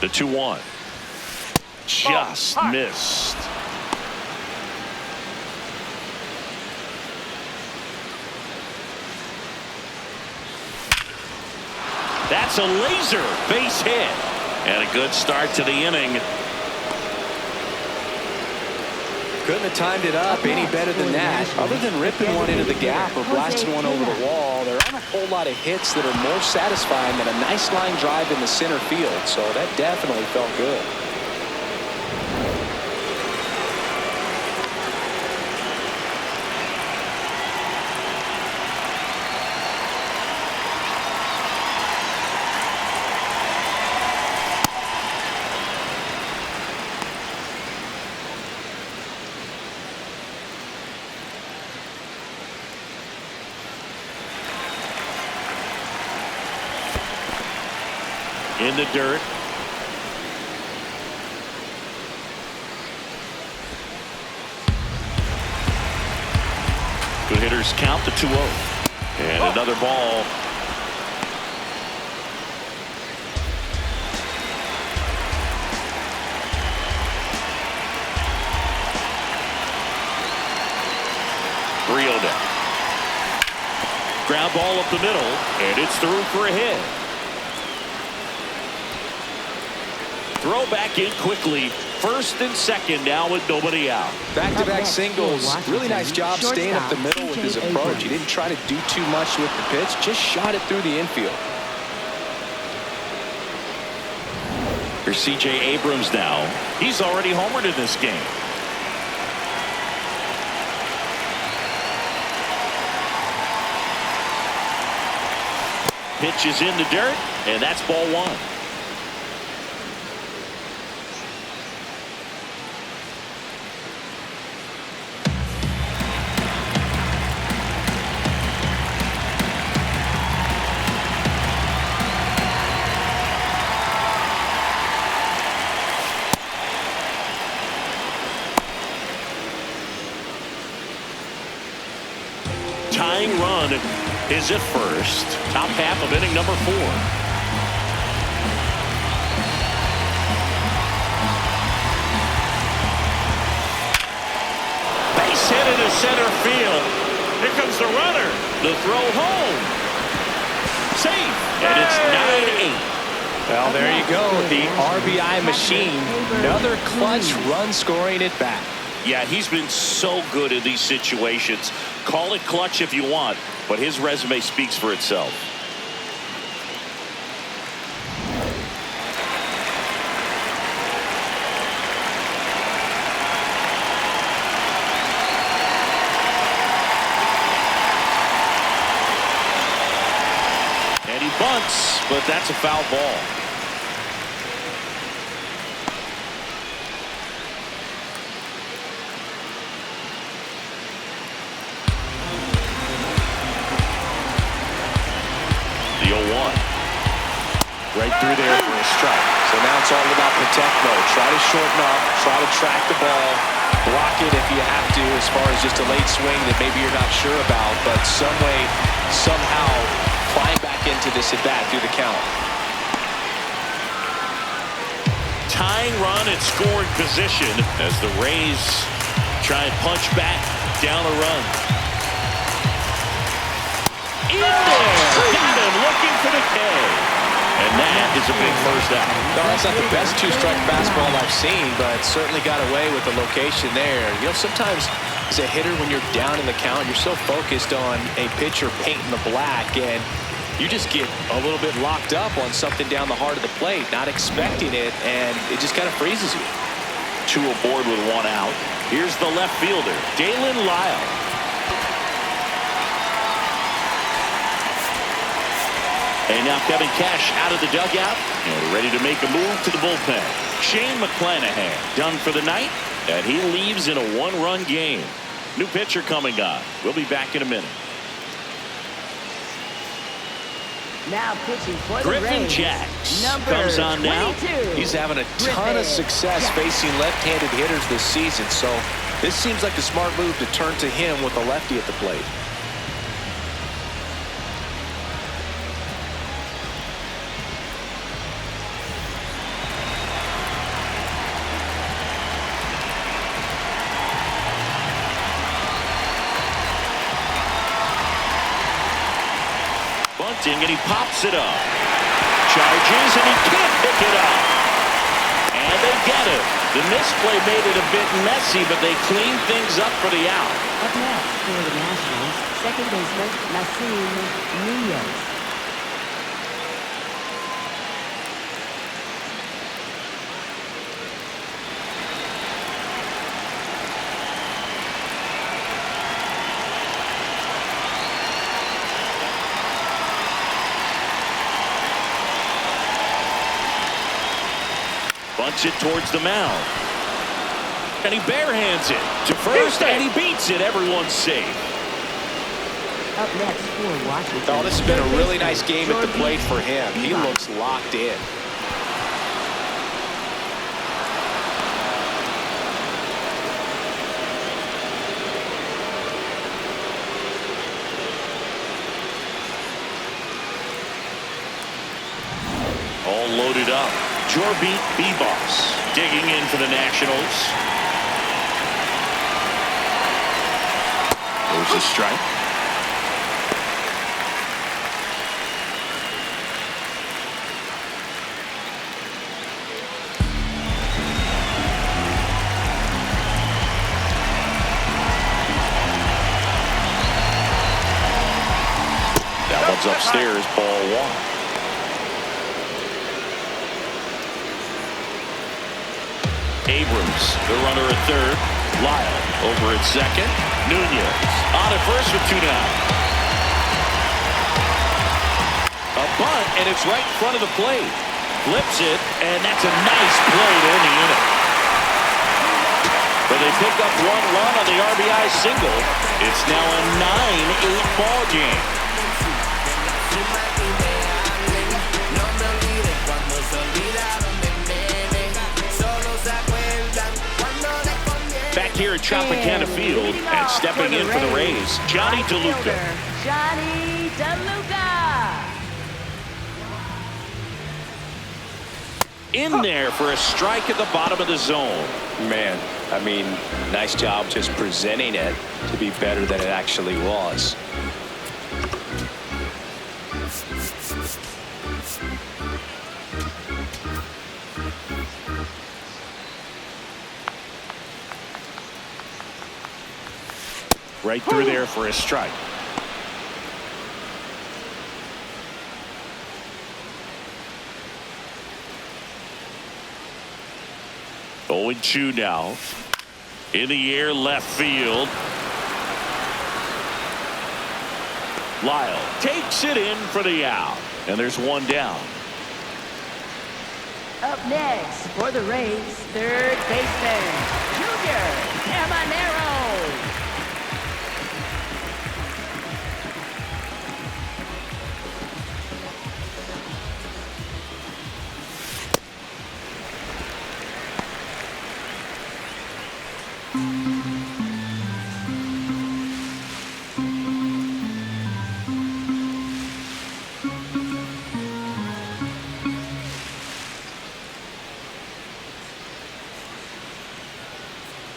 The 2-1. Just missed. That's a laser base hit. And a good start to the inning. Couldn't have timed it up any better than that. Other than ripping one into the gap or blasting one over the wall, there aren't a whole lot of hits that are more satisfying than a nice line drive in the center field. So that definitely felt good. In the dirt. Good hitters count the 2-0. And another ball. Briota. Ground ball up the middle, and it's through for a hit. Throw back in quickly. First and second now with nobody out. Back-to-back singles. Really nice job staying up the middle with his approach. He didn't try to do too much with the pitch. Just shot it through the infield. Here's C.J. Abrams now. He's already homered in this game. Pitch is in the dirt, and that's ball 1. Tying run is at first. Top half of inning number 4. Base hit into center field. Here comes the runner. The throw home. safe, and it's 9-8. Well, there you go. The RBI machine. Another clutch run scoring at bat. Yeah, he's been so good in these situations. Call it clutch if you want, but his resume speaks for itself. And he bunts, but that's a foul ball. The 0-1. Right through there for a strike. So now it's all about protect mode. Try to shorten up, try to track the ball, block it if you have to, as far as just a late swing that maybe you're not sure about, but some way, somehow climb back into this at bat through the count. Tying run at scoring position as the Rays try and punch back down a run. In there! Got him looking for the K. And that is a big first out. No, that's not the best two-strike fastball I've seen, but certainly got away with the location there. You know, sometimes as a hitter, when you're down in the count, you're so focused on a pitcher painting the black, and you just get a little bit locked up on something down the heart of the plate, not expecting it, and it just kind of freezes you. Two aboard with one out. Here's the left fielder, Dalen Lyle. And now Kevin Cash out of the dugout and ready to make a move to the bullpen. Shane McClanahan done for the night, and he leaves in a one-run game. New pitcher coming on. We'll be back in a minute. Now pitching for the Griffin Rays, Jacks number comes on now. 22. He's having a ton of success facing left-handed hitters this season, so this seems like a smart move to turn to him with a lefty at the plate. Bunting, and he pops it up. Charges, and he can't pick it up. And they get it. The misplay made it a bit messy, but they clean things up for the out. Up next for the Nationals, second baseman Nassim Nunez. Bunts it towards the mound. And he barehands it to first, and he beats it. Everyone's safe. Up next for Washington. Oh, this has been a really nice game at the plate for him. He looks locked in. All loaded up. Jorbeat Beboss digging in for the Nationals. There's a strike. That one's upstairs, ball one. Abrams, the runner at third. Lyle over at second. Nunez on at first with two down. A bunt, and it's right in front of the plate. Flips it, and that's a nice play to end the inning. But they pick up one run on the RBI single. It's now a 9-8 ball game. Back here at Tropicana Field, and stepping in for the Rays, Johnny DeLuca. Johnny DeLuca. In there for a strike at the bottom of the zone. Man, I mean, nice job just presenting it to be better than it actually was. Right through there for a strike. Oh, 0-2 now. In the air, left field. Lyle takes it in for the out. And there's one down. Up next for the Rays, third baseman, Junior Caminero.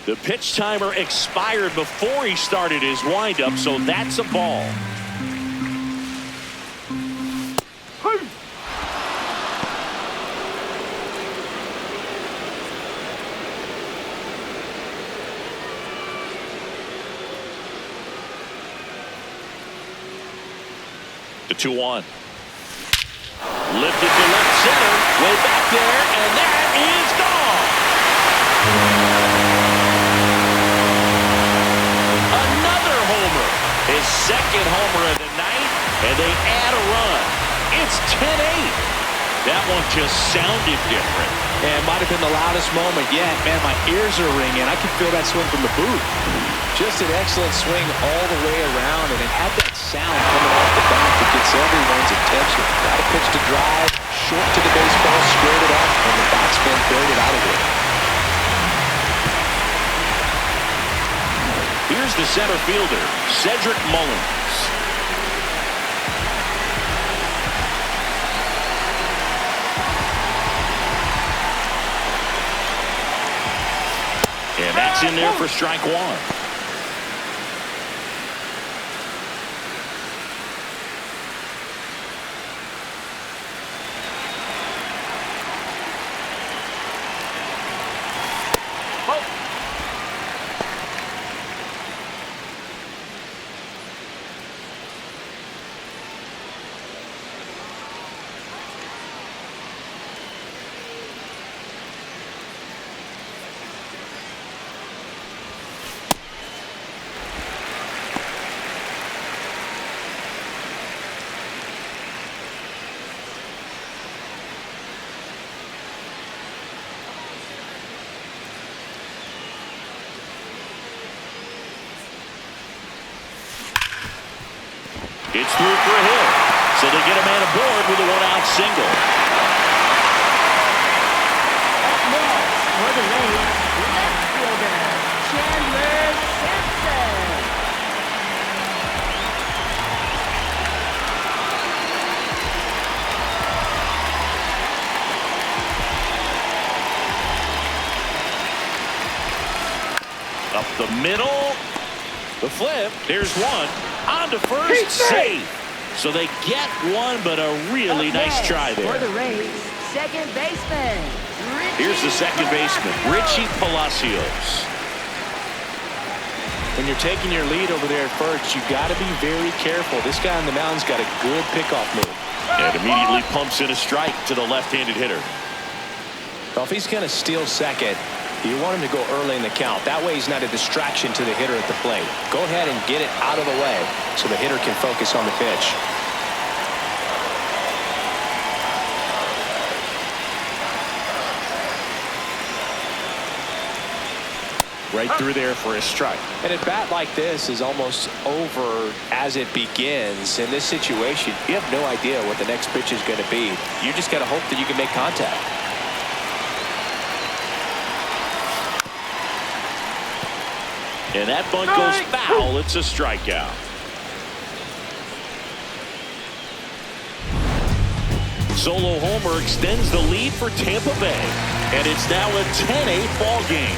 The pitch timer expired before he started his windup, so that's a ball. The 2-1. Lifted to left center, way back there, and that is gone. Another homer, his second homer of the night, and they add a run. It's 10-8. That one just sounded different. And might have been the loudest moment yet. Man, my ears are ringing. I can feel that swing from the booth. Just an excellent swing all the way around, and it had that sound coming off the bat that gets everyone's attention. Got a pitch to drive, short to the baseball, squared it up, and the batsman buried it out of it. Here's the center fielder, Cedric Mullins. And that's in there for strike one. It's through for a hit. So they get a man aboard with a one-out single. Up next for the Rays, left fielder, Chandler Simpson. Up the middle. The flip. There's one. On to first, safe. So they get one, but a really nice try there. For the Rays, second baseman, Here's the second baseman, Richie Palacios. When you're taking your lead over there at first, you got to be very careful. This guy on the mound's got a good pickoff move. And immediately pumps in a strike to the left-handed hitter. Well, if he's going to steal second, you want him to go early in the count. That way he's not a distraction to the hitter at the plate. Go ahead and get it out of the way so the hitter can focus on the pitch. Right through there for a strike. And a bat like this is almost over as it begins. In this situation, you have no idea what the next pitch is going to be. You just got to hope that you can make contact. And that bunt goes foul. It's a strikeout. Solo homer extends the lead for Tampa Bay. And it's now a 10-8 ball game.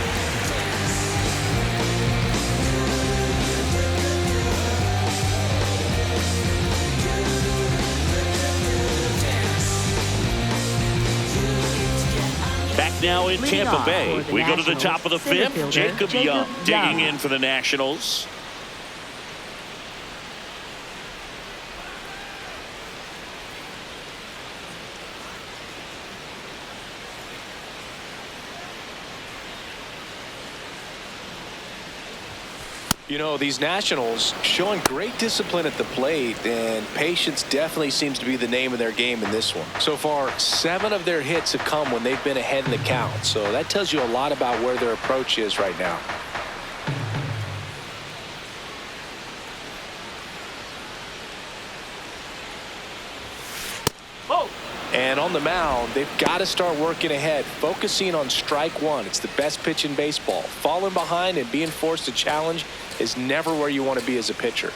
now in Leading Tampa off Bay. for the We go to the top of the Nationals, center fifth. fielder, Jacob Young digging Young. in for the Nationals. You know, these Nationals showing great discipline at the plate, and patience definitely seems to be the name of their game in this one. So far, 7 of their hits have come when they've been ahead in the count. So that tells you a lot about where their approach is right now. And on the mound, they've got to start working ahead, focusing on strike one. It's the best pitch in baseball. Falling behind and being forced to challenge is never where you want to be as a pitcher.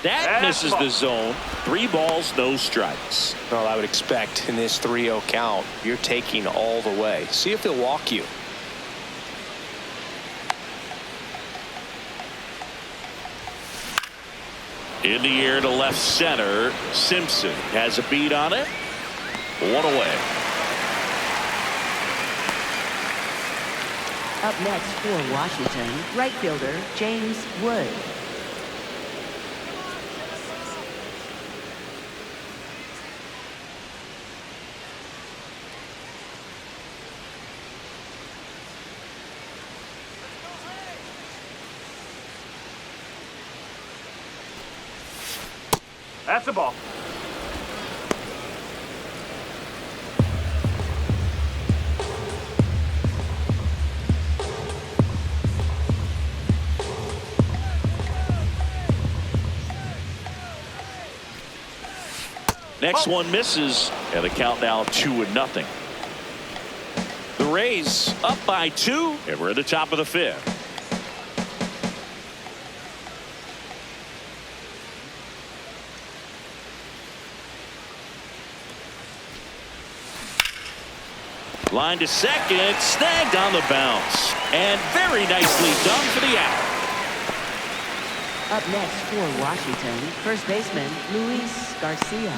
That misses the zone. 3 balls, no strikes. Well, I would expect in this 3-0 count, you're taking all the way. See if they'll walk you. In the air to left center. Simpson has a beat on it. 1 away. Up next for Washington, right fielder James Wood. That's a ball. Next one misses, and the count now 2-0. The Rays up by 2, and we're at the top of the 5th. Line to second, snagged on the bounce, and very nicely done for the out. Up next for Washington, first baseman Luis Garcia.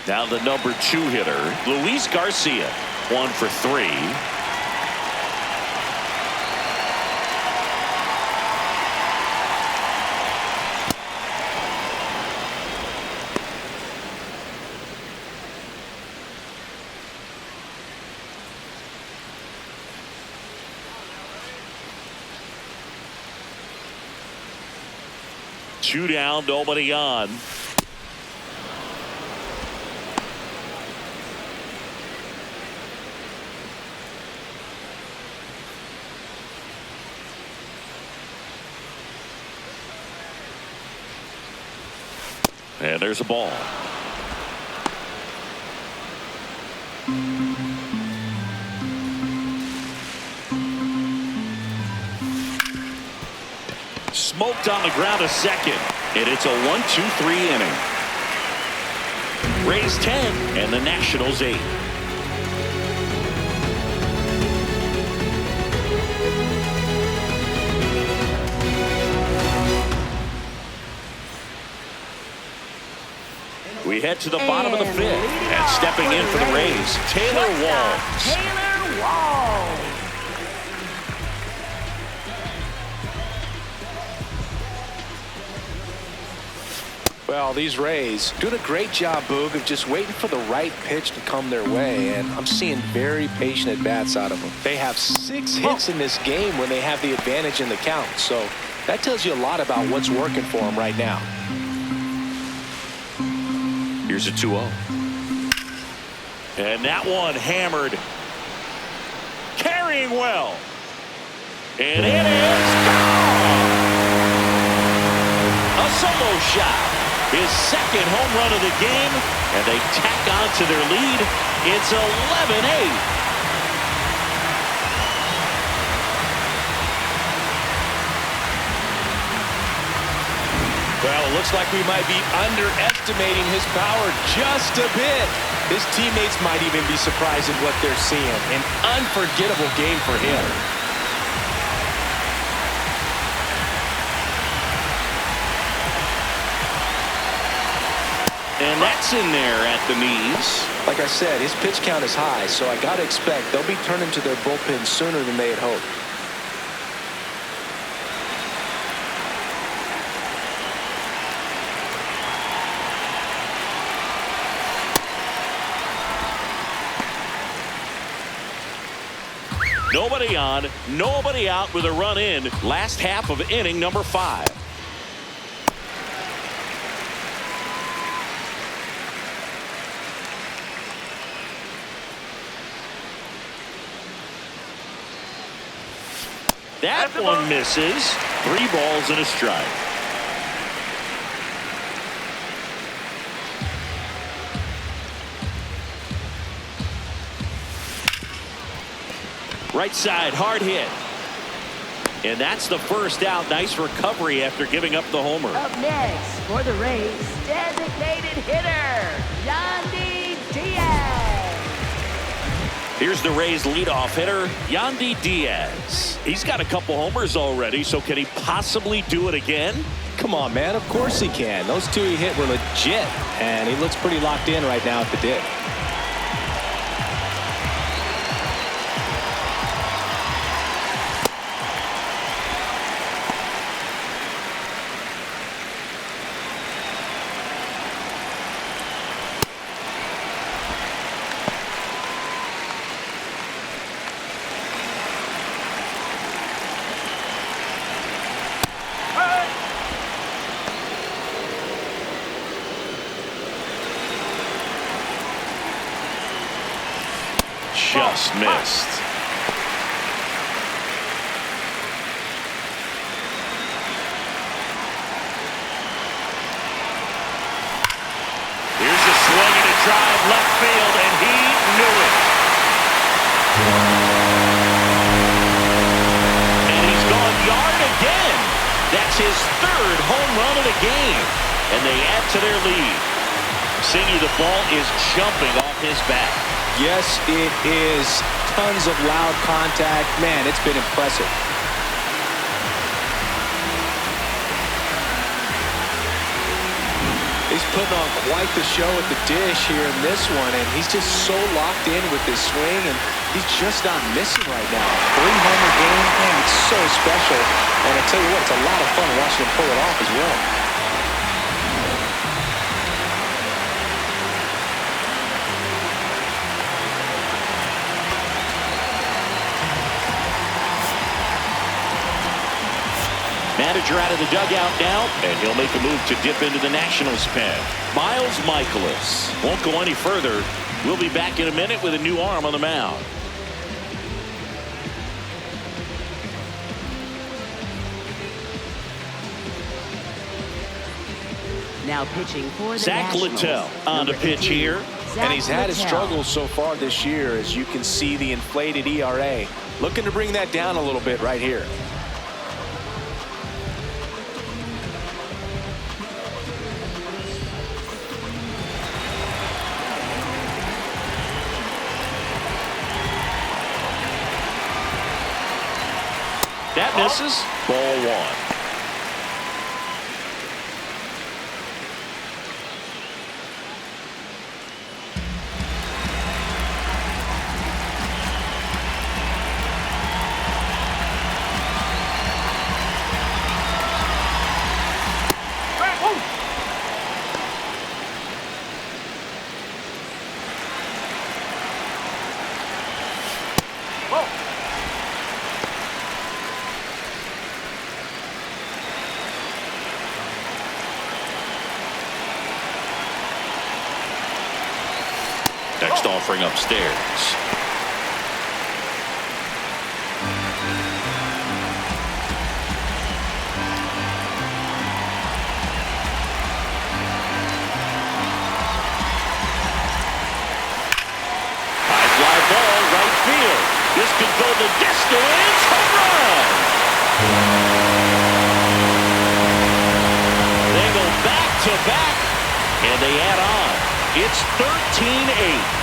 Now the number 2 hitter, Luis Garcia, 1 for 3. Two down, nobody on. And there's a ball. Smoked on the ground a second, and it's a 1-2-3 inning. Rays 10 and the Nationals 8. We head to the bottom of the 5th, and stepping in for the Rays, Taylor Walls. Taylor Walls. Well, these Rays doing a great job, Boog, of just waiting for the right pitch to come their way, and I'm seeing very patient at-bats out of them. They have 6 hits in this game when they have the advantage in the count, so that tells you a lot about what's working for them right now. Here's a 2-0. And that one hammered. Carrying well. And it is gone. A solo shot. His second home run of the game, and they tack on to their lead. It's 11-8. Well, it looks like we might be underestimating his power just a bit. His teammates might even be surprised at what they're seeing. An unforgettable game for him. And that's in there at the knees. Like I said, his pitch count is high, so I got to expect they'll be turning to their bullpen sooner than they had hoped. Nobody on, nobody out with a run in. Last half of inning number 5. That one misses. 3 balls and a strike. Right side, hard hit. And that's the first out. Nice recovery after giving up the homer. Up next for the Rays, designated hitter, Yandy Diaz. Here's the Rays leadoff hitter, Yandy Diaz. He's got a couple homers already, so can he possibly do it again? Come on, man. Of course he can. Those 2 he hit were legit, and he looks pretty locked in right now at the dish. Just missed. Here's a swing and a drive left field, and he knew it. And he's gone yard again. That's his 3rd home run of the game, and they add to their lead. Singy, the ball is jumping off his bat. Yes, it is. Tons of loud contact. Man, it's been impressive. He's putting on quite the show at the dish here in this one, and he's just so locked in with his swing, and he's just not missing right now. 3-homer game, man, it's so special. And I tell you what, it's a lot of fun watching him pull it off as well. Manager out of the dugout now, and he'll make a move to dip into the Nationals pen. Mikolas won't go any further. We'll be back in a minute with a new arm on the mound. Now pitching for the Zach Nationals, Littell on the pitch 18, here. Zach And he's had his Littell. struggles so far this year, as you can see the inflated ERA. Looking to bring that down a little bit right here. That misses. Ball 1. Next offering upstairs. High fly ball, right field. This could go the distance. Home run! They go back to back, and they add on. It's 13-8.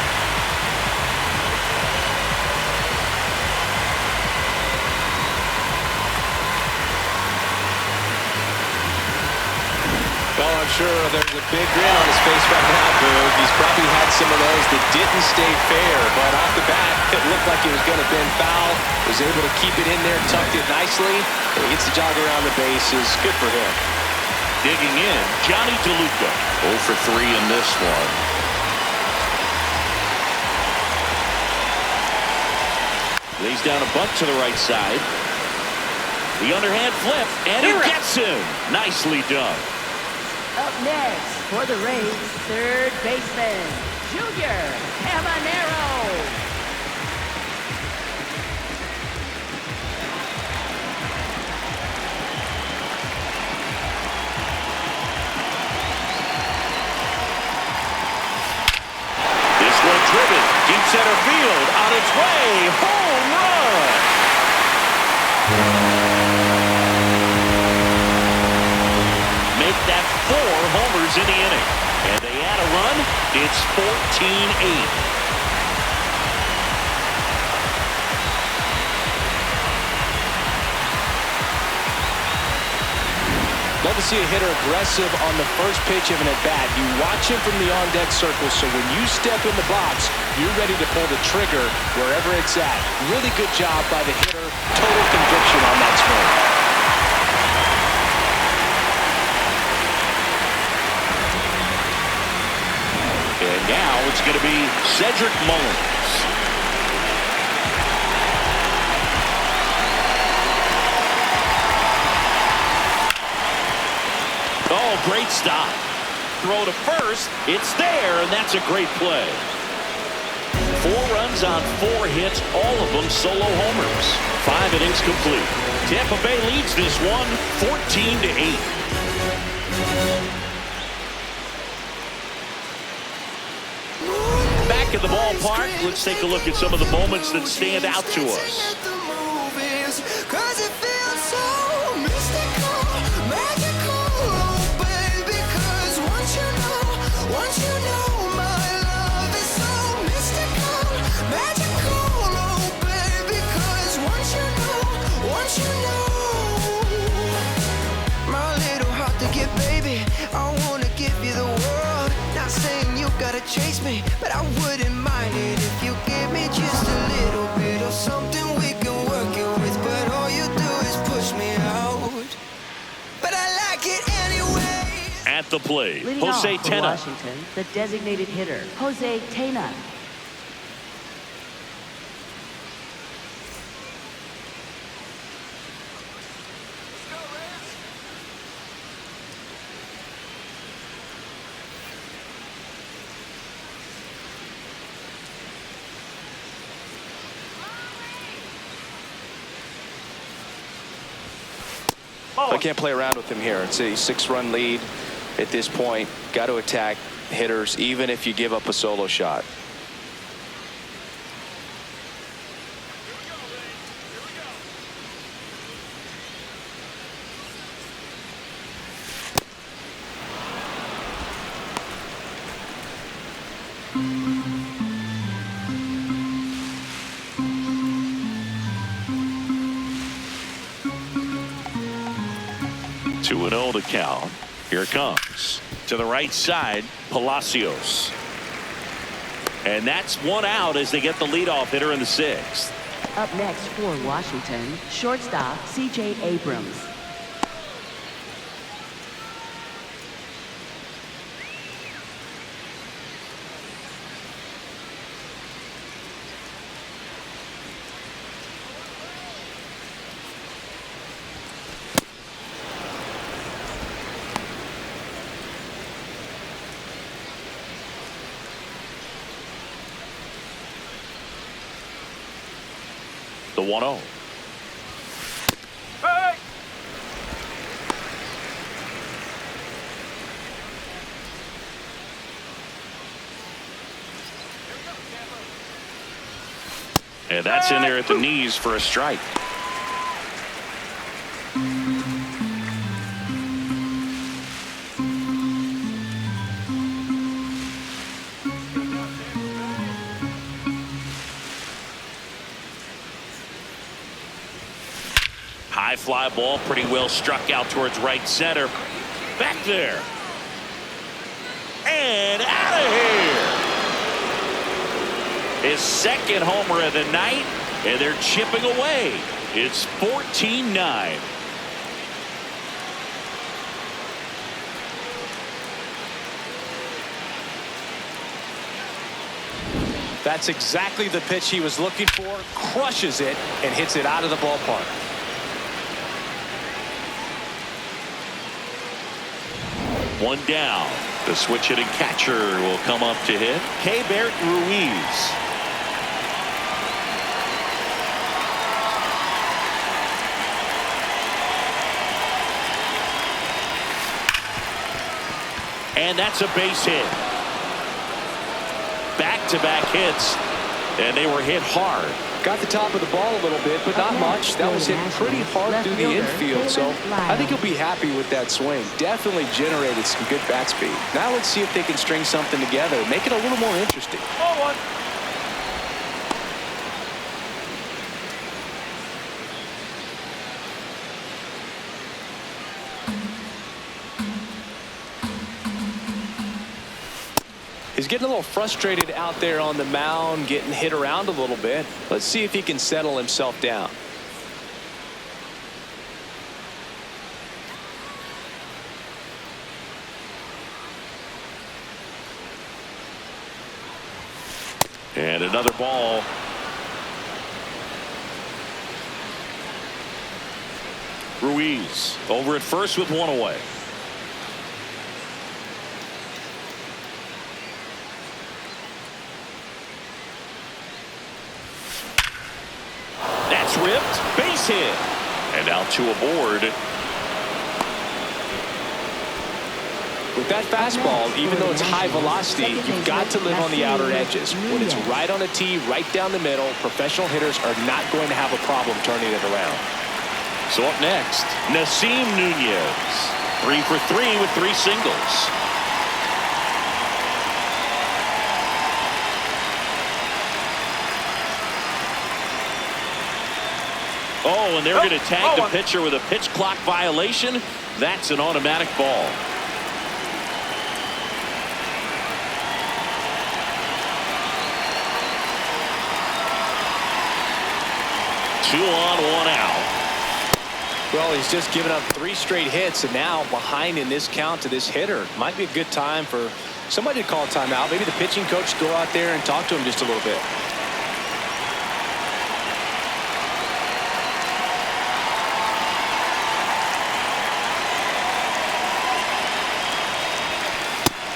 Well, I'm sure there's a big grin on his face right now, Boog. He's probably had some of those that didn't stay fair, but off the bat, it looked like it was going to bend foul. Was able to keep it in there, tucked it nicely, and he gets the jog around the bases. Good for him. Digging in, Johnny DeLuca. 0 for 3 in this one. Lays down a bunt to the right side. The underhand flip, and he gets him. Nicely done. Up next for the Rays, third baseman, Junior Caminero. This one driven, deep center field, on its way, home run. Make that 4 homers in the inning. And they add a run. It's 14-8. Love to see a hitter aggressive on the first pitch of an at-bat. You watch him from the on-deck circle, so when you step in the box, you're ready to pull the trigger wherever it's at. Really good job by the hitter. Total conviction on that swing. And now it's going to be Cedric Mullins. Oh, great stop. Throw to first. It's there, and that's a great play. 4 runs on 4 hits, all of them solo homers. 5 innings complete. Tampa Bay leads this one 14-8. Back at the ballpark, let's take a look at some of the moments that stand out to us. Chase me, but I wouldn't mind it if you give me just a little bit of something we can work it with. But all you do is push me out. But I like it anyway. At the plate, Leading Jose off for Tena. Washington, the designated hitter, Jose Tena. I can't play around with him here. It's a 6-run lead at this point. Got to attack hitters, even if you give up a solo shot. To count. Here it comes. To the right side, Palacios. And that's 1 out as they get the leadoff hitter in the 6th. Up next for Washington, shortstop C.J. Abrams. The 1-0. Hey! And that's in there at the knees for a strike. High fly ball, pretty well struck out towards right center. Back there. and out of here. His second homer of the night, and they're chipping away. It's 14-9. That's exactly the pitch he was looking for. Crushes it and hits it out of the ballpark. One down. The switch hitting catcher will come up to hit. Keibert Ruiz. And that's a base hit. Back-to-back hits, and they were hit hard. Got the top of the ball a little bit, but not much. That was hit pretty hard through the infield, so I think he'll be happy with that swing. Definitely generated some good bat speed. Now let's see if they can string something together, make it a little more interesting. Oh, 1. He's getting a little frustrated out there on the mound, getting hit around a little bit. Let's see if he can settle himself down. And another ball. Ruiz over at first with one away. That's ripped. Base hit. And now 2 aboard. With that fastball, even though it's high velocity, you've got to live on the outer edges. When it's right on a tee, right down the middle, professional hitters are not going to have a problem turning it around. So up next, Nasim Nunez. 3 for 3 with 3 singles. Oh, and they're going to tag the pitcher with a pitch clock violation. That's an automatic ball. Two on, 1 out. Well, he's just given up 3 straight hits, and now behind in this count to this hitter. Might be a good time for somebody to call a timeout. Maybe the pitching coach go out there and talk to him just a little bit.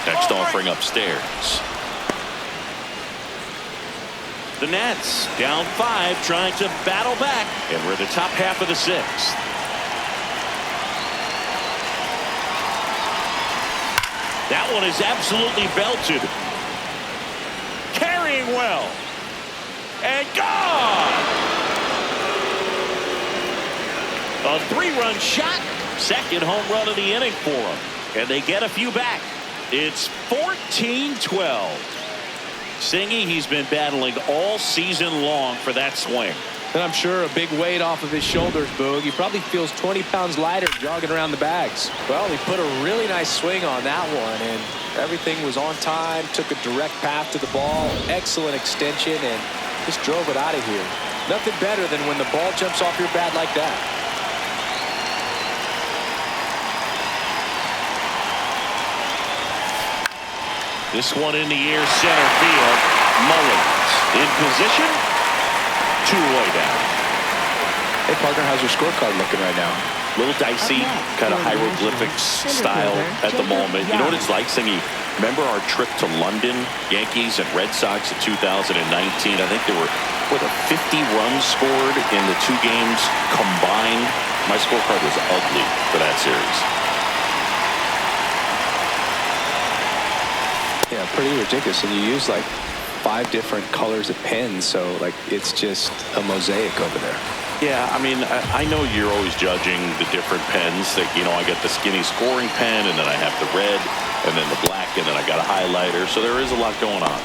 Next offering upstairs. The Nats down 5, trying to battle back, and we're in the top half of the 6th. That one is absolutely belted. Carrying well. And gone! A 3-run shot. Second home run of the inning for them. And they get a few back. It's 14-12. Singy, he's been battling all season long for that swing. And I'm sure a big weight off of his shoulders, Boog. He probably feels 20 pounds lighter jogging around the bags. Well, he put a really nice swing on that one, and everything was on time, took a direct path to the ball, excellent extension, and just drove it out of here. Nothing better than when the ball jumps off your bat like that. This one in the air, center field. Mullins in position. 2 away down. Hey, partner, how's your scorecard looking right now? Little dicey, kind of hieroglyphics style at the moment. You know what it's like, Singy? Remember our trip to London, Yankees and Red Sox in 2019? I think there were, 50 runs scored in the 2 games combined. My scorecard was ugly for that series. Yeah, pretty ridiculous. And you use like 5 different colors of pens, so like it's just a mosaic over there. Yeah, I mean, I know you're always judging the different pens. That, you know, I got the skinny scoring pen, and then I have the red, and then the black, and then I got a highlighter. So there is a lot going on.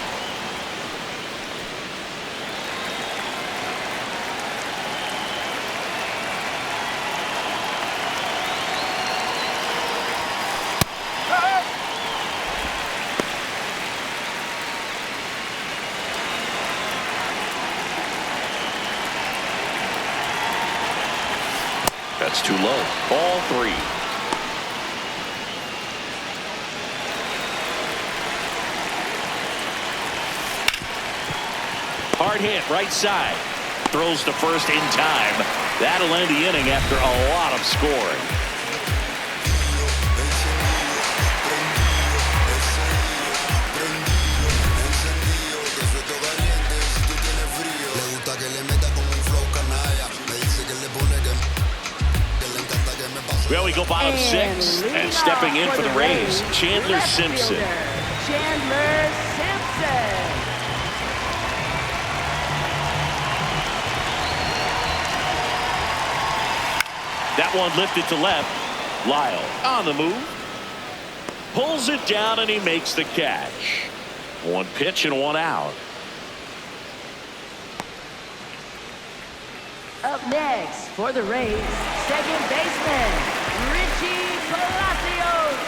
low. Ball 3. Hard hit right side. Throws to first in time. That'll end the inning after a lot of scoring. Well, we go bottom 6, and stepping in for the Rays, Chandler Simpson. Chandler Simpson. That one lifted to left. Lyle on the move. Pulls it down, and he makes the catch. 1 pitch and 1 out. Up next for the Rays, second baseman, Richie Palacios.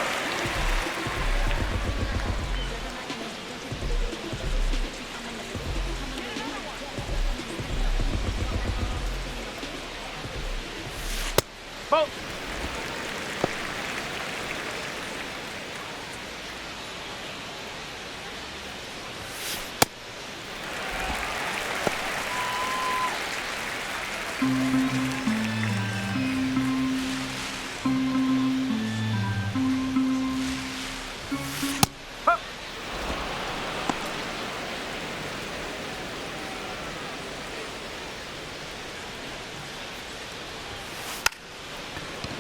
Ball.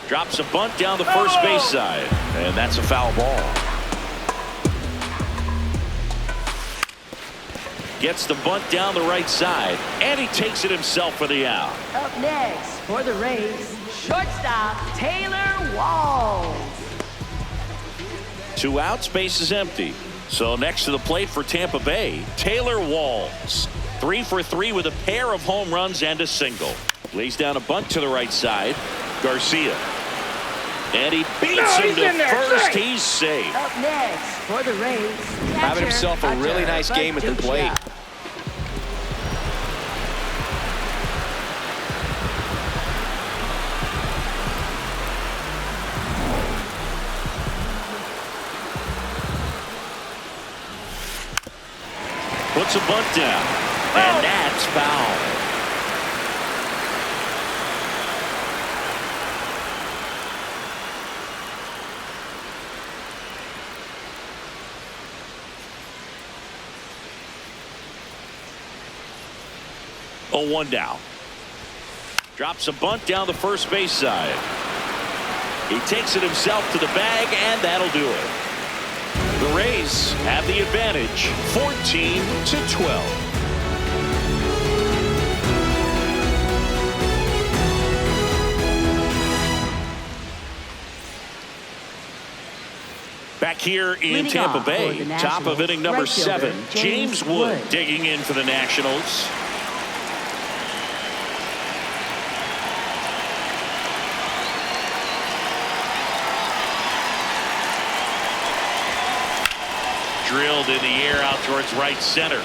Drops a bunt down the first base side, and that's a foul ball. Gets the bunt down the right side, and he takes it himself for the out. Up next for the Rays, shortstop Taylor Walls. 2 outs, base is empty. So next to the plate for Tampa Bay, Taylor Walls. 3 for 3 with a pair of home runs and a single. Lays down a bunt to the right side. Garcia. And he beats him to first. He's safe. Up next for the Rays, Having himself a really nice game at the plate. Puts a bunt down, and that's foul. Oh, 1 down. Drops a bunt down the first base side. He takes it himself to the bag, and that'll do it. The Rays have the advantage, 14-12. Back here in Tampa Bay, top of inning number 7, James Wood digging in for the Nationals. Drilled in the air out towards right center.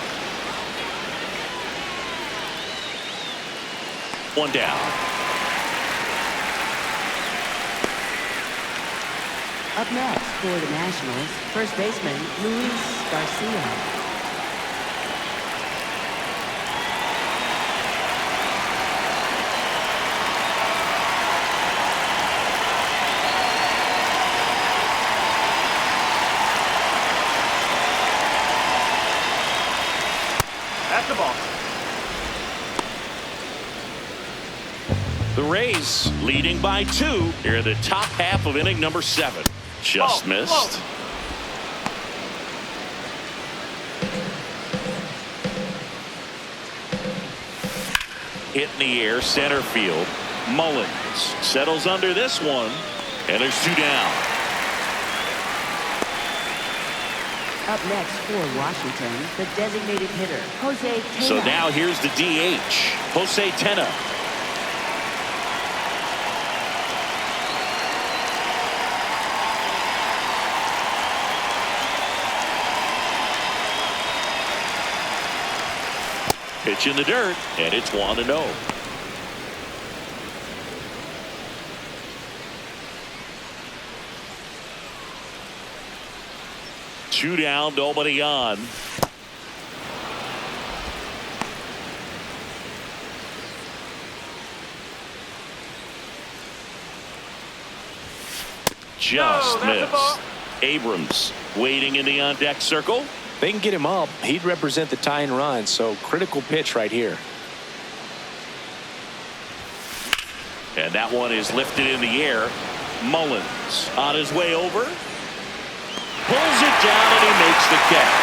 1 down. Up next for the Nationals, first baseman Luis Garcia. That's the ball. The Rays leading by 2 here in the top half of inning number 7. Just missed. Hit in the air, center field. Mullins settles under this one, and there's 2 down. Up next for Washington, the designated hitter, Jose Tena. So now here's the DH, Jose Tena. Pitch in the dirt, and it's 1-0. 2 down, nobody on. Just missed. Abrams waiting in the on-deck circle. They can get him up. He'd represent the tying run, so critical pitch right here. And that one is lifted in the air. Mullins on his way over. Pulls it down and he makes the catch.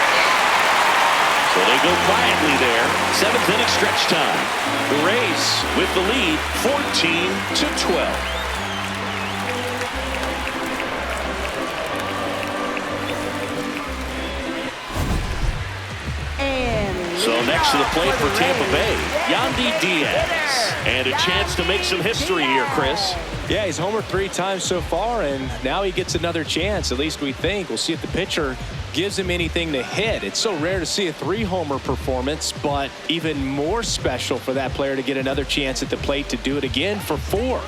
So they go quietly there. 7th inning stretch time. The Rays with the lead 14-12. So next to the plate for Tampa Bay, Yandy Diaz. And a chance to make some history here, Chris. Yeah, he's homered 3 times so far, and now he gets another chance, at least we think. We'll see if the pitcher gives him anything to hit. It's so rare to see a 3-homer performance, but even more special for that player to get another chance at the plate to do it again for 4.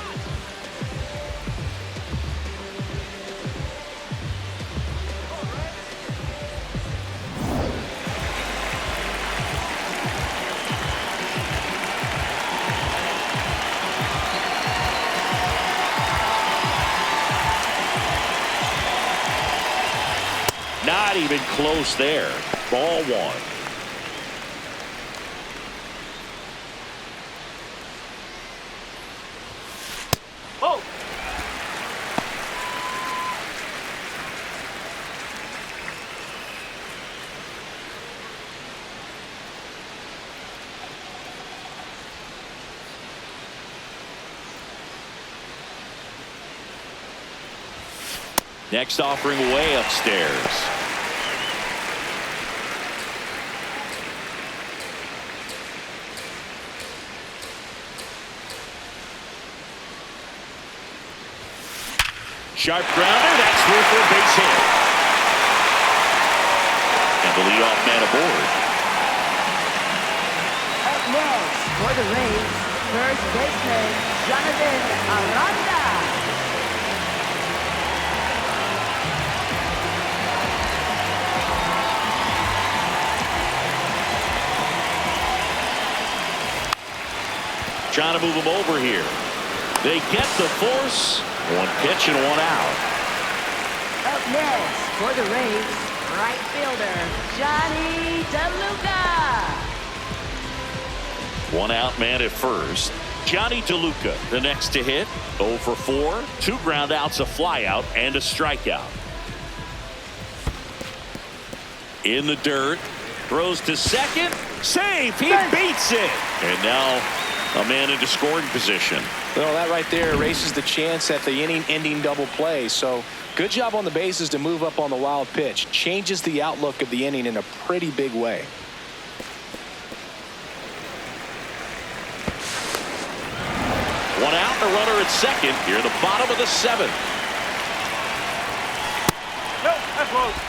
Not even close there. Ball 1. Whoa. Next offering way upstairs. Sharp grounder. That's through for a base hit. And the leadoff man aboard. Up next for the Rays, first baseman Jonathan Aranda. Trying to move him over here. They get the force. 1 pitch and 1 out. Up next for the Rays, right fielder Johnny DeLuca. 1 out man at first. Johnny DeLuca, the next to hit. 0 for 4. 2 ground outs, a fly out, and a strikeout. In the dirt. Throws to second. Save. He beats it. And now a man into scoring position. Well, that right there erases the chance at the inning-ending double play. So good job on the bases to move up on the wild pitch. Changes the outlook of the inning in a pretty big way. One out, the runner at second. Here at the bottom of the 7th. No, that's close.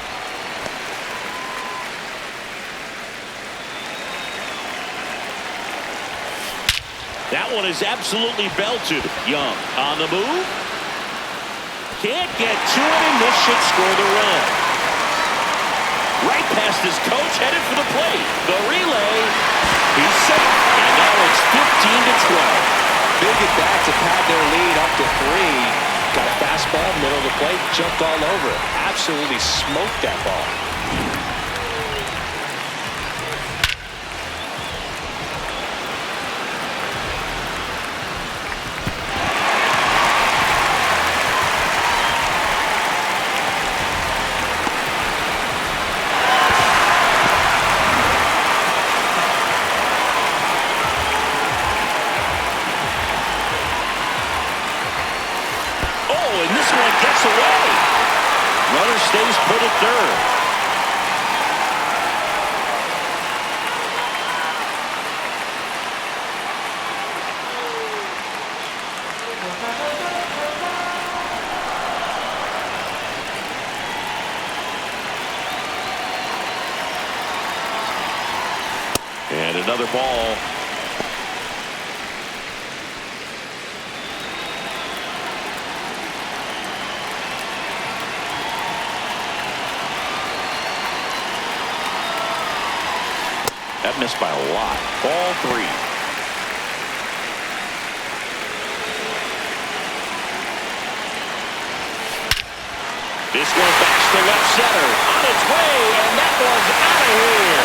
That one is absolutely belted. Young on the move. Can't get to it, and this should score the run. Right past his coach, headed for the plate. The relay. He's safe. And now it's 15-12. Big at bat to pad their lead up to 3. Got a fastball, middle of the plate, jumped all over it. Absolutely smoked that ball. Runner stays put at third. And another ball. That missed by a lot. Ball 3. This one backs to left center. On its way, and that one's out of here.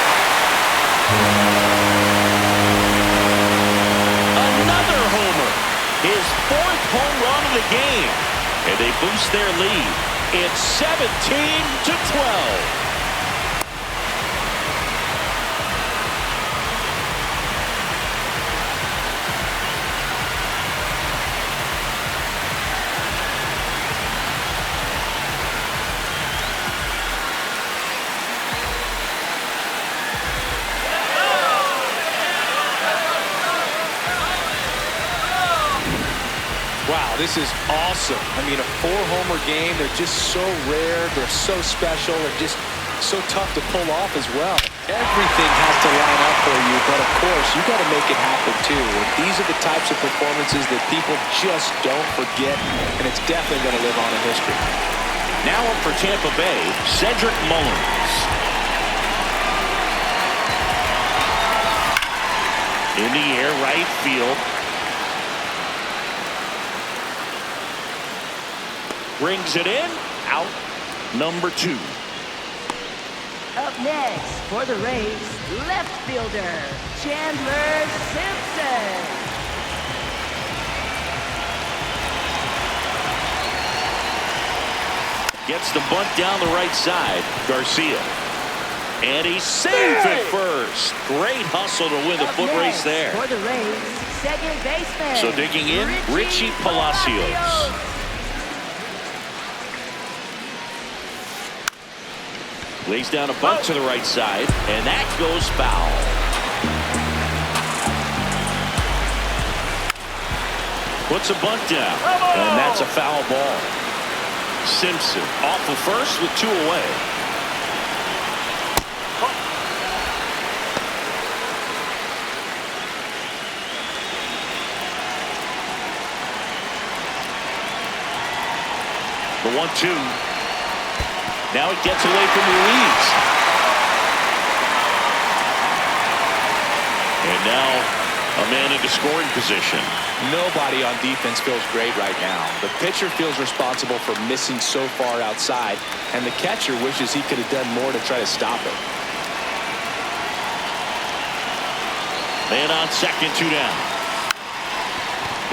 Another homer. His 4th home run of the game. And they boost their lead. It's 17-12. Wow, this is awesome. I mean, a 4-homer game, they're just so rare, they're so special, they're just so tough to pull off as well. Everything has to line up for you, but of course, you got to make it happen too. And these are the types of performances that people just don't forget, and it's definitely going to live on in history. Now up for Tampa Bay, Cedric Mullins. In the air, right field. Brings it in. Out. Number 2. Up next for the Rays, left fielder, Chandler Simpson. Gets the bunt down the right side. Garcia. And he saves it first. Great hustle to win the foot race there. For the Rays, second baseman. So digging in, Richie Palacios. Lays down a bunt to the right side, and that goes foul. Puts a bunt down, and that's a foul ball. Simpson off the first with 2 away. The 1-2. Now it gets away from Ruiz. And now a man into scoring position. Nobody on defense feels great right now. The pitcher feels responsible for missing so far outside, and the catcher wishes he could have done more to try to stop it. Man on second, 2 down.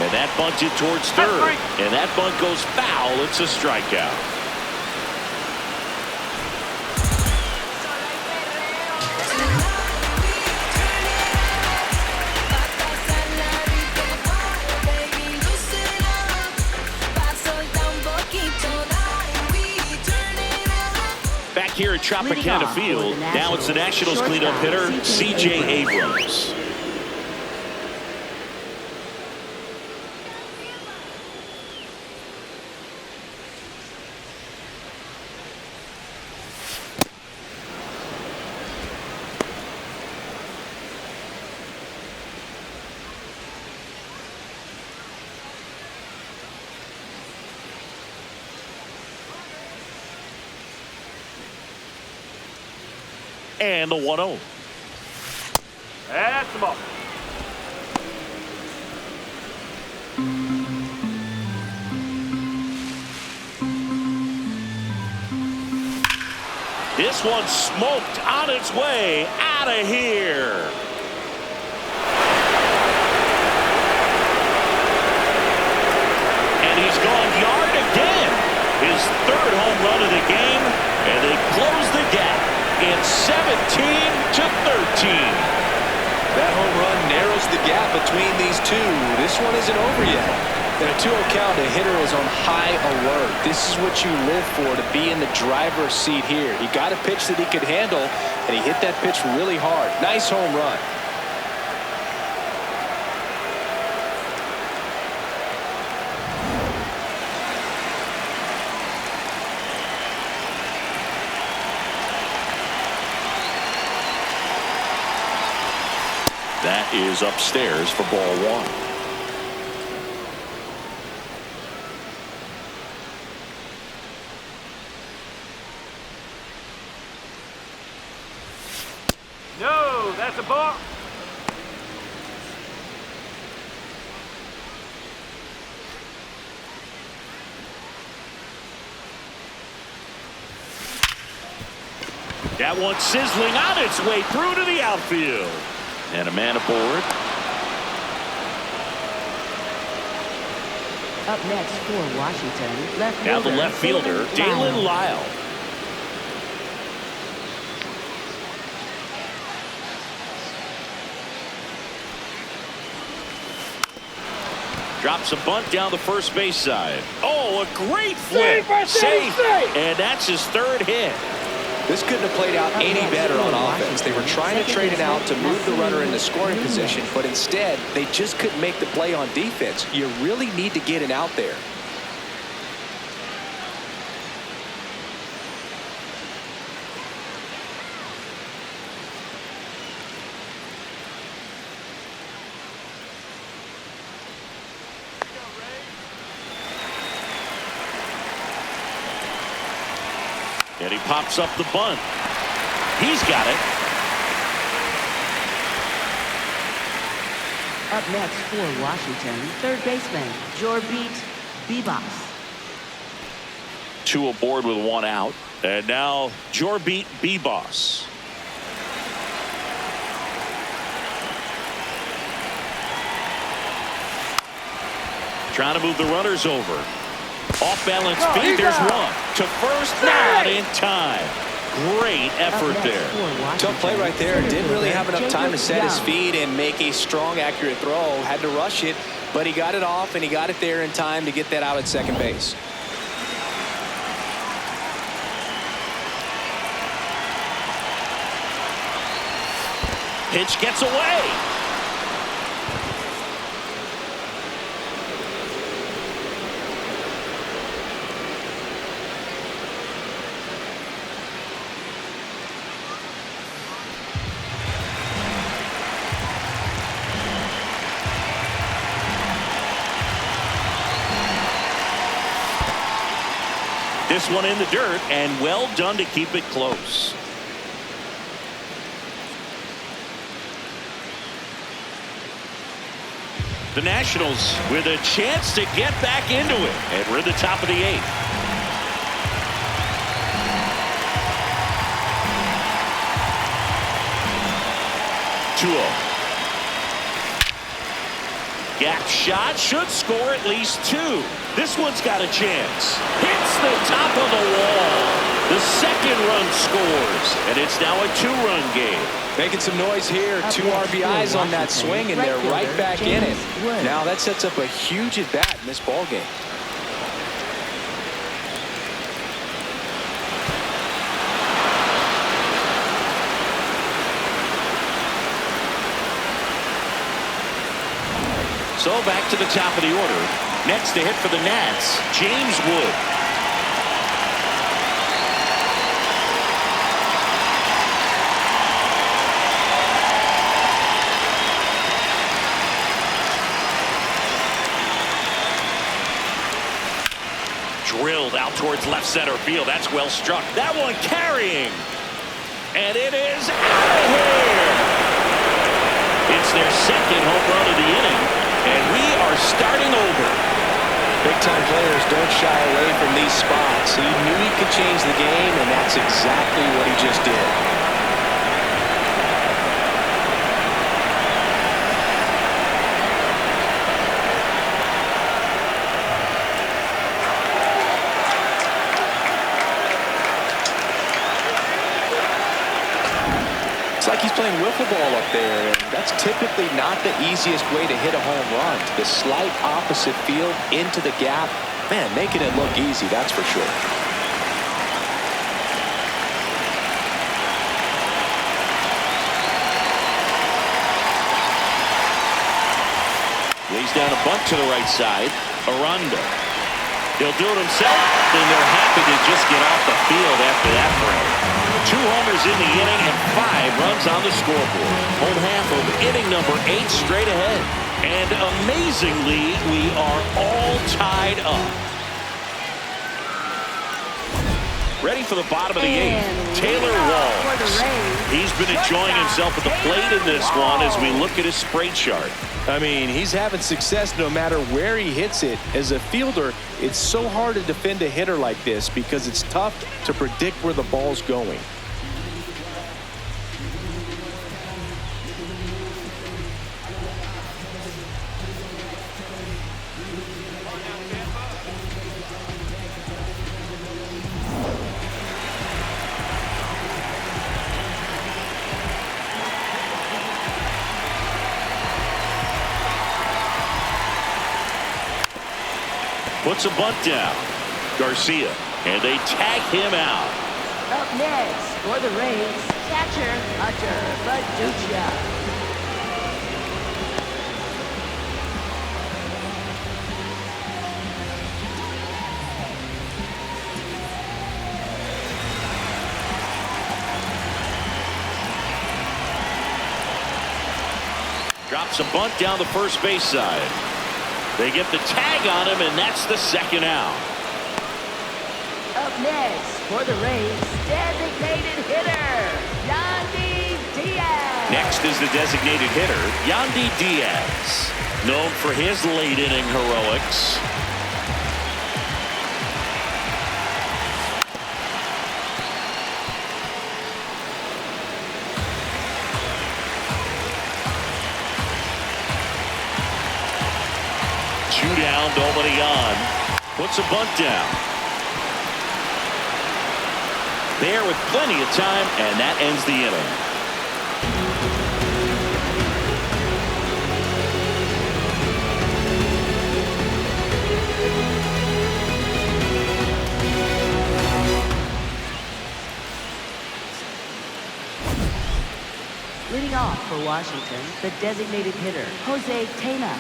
And that bunted towards third. And that bunt goes foul. It's a strikeout. Here at Tropicana Field, now it's the Nationals cleanup hitter, C.J. Abrams. And the 1-0. That's the ball. This one smoked on its way out of here. And he's gone yard again. His 3rd home run of the game, and they close the gap. It's 17-13. That home run narrows the gap between these two. This one isn't over yet. In a 2-0 count, a hitter is on high alert. This is what you live for, to be in the driver's seat here. He got a pitch that he could handle, and he hit that pitch really hard. Nice home run. That is upstairs for ball 1. No, That's a ball. That one sizzling on its way through to the outfield. And a man aboard. Up next for Washington, left Now fielder, the left fielder, Dalen Lyle. Drops a bunt down the first base side. Oh, a great flip. Safe. And that's his third hit. This couldn't have played out any better on offense. They were trying to trade it out to move the runner into scoring position, but instead, they just couldn't make the play on defense. You really need to get it out there. And he pops up the bunt. He's got it. Up next for Washington, third baseman, Jorbit Bibas. Two aboard with one out. And now Jorbit Bibas. Trying to move the runners over. Off balance speed, there's one. To first, not in time. Great effort there. Tough play right there. Didn't really have enough time to set his feet and make a strong, accurate throw. Had to rush it, but he got it off and he got it there in time to get that out at second base. Pitch gets away. This one in the dirt, and well done to keep it close. The Nationals with a chance to get back into it, and we're at the top of the eighth. Gap shot, should score at least two. This one's got a chance. Hits the top of the wall. The second run scores, and it's now a two-run game. Making some noise here. Two RBIs on that swing, and they're right back in it. Now that sets up a huge at-bat in this ball game. So back to the top of the order. Next to hit for the Nats, James Wood. Drilled out towards left center field. That's well struck. That one carrying. And it is out of here. It's their second home run of the inning. And we are starting over. Big-time players don't shy away from these spots. He knew he could change the game, and that's exactly what he just did. It's like he's playing wiffle ball up there, and that's typically not the easiest way to hit a home run. The slight opposite field into the gap. Man, making it look easy, that's for sure. Lays down a bunt to the right side. Aranda. He'll do it himself, and they're happy to just get off the field after that frame. 2 homers in the inning and 5 runs on the scoreboard. Home half of inning number 8 straight ahead. And amazingly, we are all tied up. Ready for the bottom of the 8th, Taylor Walls. He's been enjoying himself at the plate in this one as we look at his spray chart. I mean, he's having success no matter where he hits it. As a fielder, it's so hard to defend a hitter like this because it's tough to predict where the ball's going. Puts a bunt down. Garcia. And they tag him out. Up next for the Rays, catcher Hunter Baducha. Drops a bunt down the first base side. They get the tag on him, and that's the second out. Up next for the Rays, designated hitter, Yandy Diaz. Next is the designated hitter, Yandy Diaz, known for his late inning heroics. Two down, nobody on. Puts a bunt down. There with plenty of time, and that ends the inning. Leading off for Washington, the designated hitter, Jose Tena.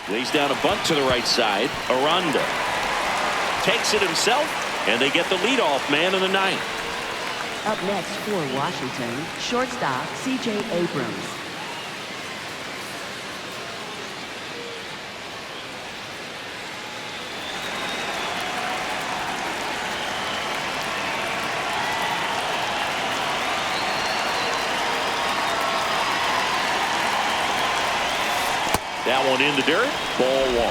Lays down a bunt to the right side. Aranda takes it himself, and they get the leadoff man in the 9th. Up next for Washington, shortstop C.J. Abrams. That one in the dirt. Ball 1.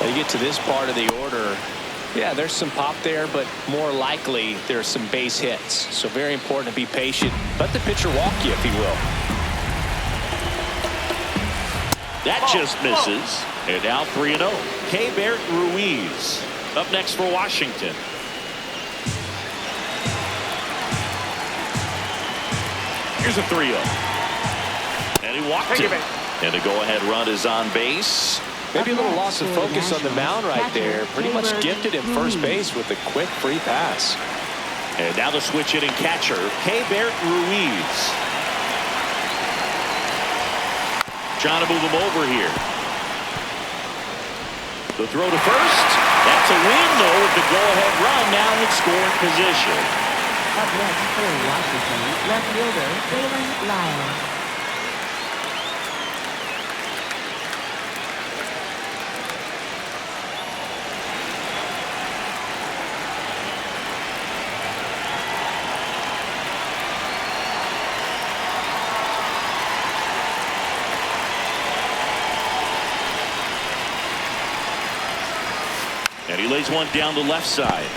When you get to this part of the order, yeah, there's some pop there, but more likely there's some base hits. So very important to be patient. Let the pitcher walk you, if he will. That just misses. And now 3-0. Keibert Ruiz up next for Washington. Here's a 3-0. And he walked it. And a go-ahead run is on base. Maybe a little loss of focus on the mound right there. Pretty much gifted him first base with a quick free pass. And now the switch hitting catcher, Keibert Ruiz. Trying to move him over here. The throw to first. That's a win, though, with the go-ahead run now in scoring position. Up next for Washington, left fielder Galen Lyle. And he lays one down the left side.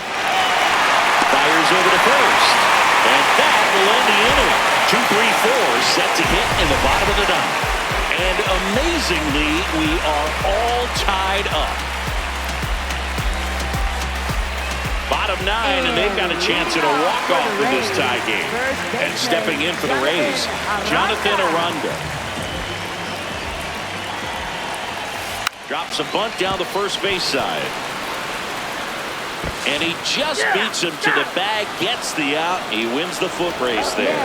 Fires over to first. And that will end the inning. 2-3-4 set to hit in the bottom of the 9th. And amazingly, we are all tied up. Bottom 9, and they've got a chance at a walk-off in this tie game. And stepping in for the Rays, Jonathan Aranda. Drops a bunt down the first base side. And he just beats him to the bag, gets the out. He wins the foot race there.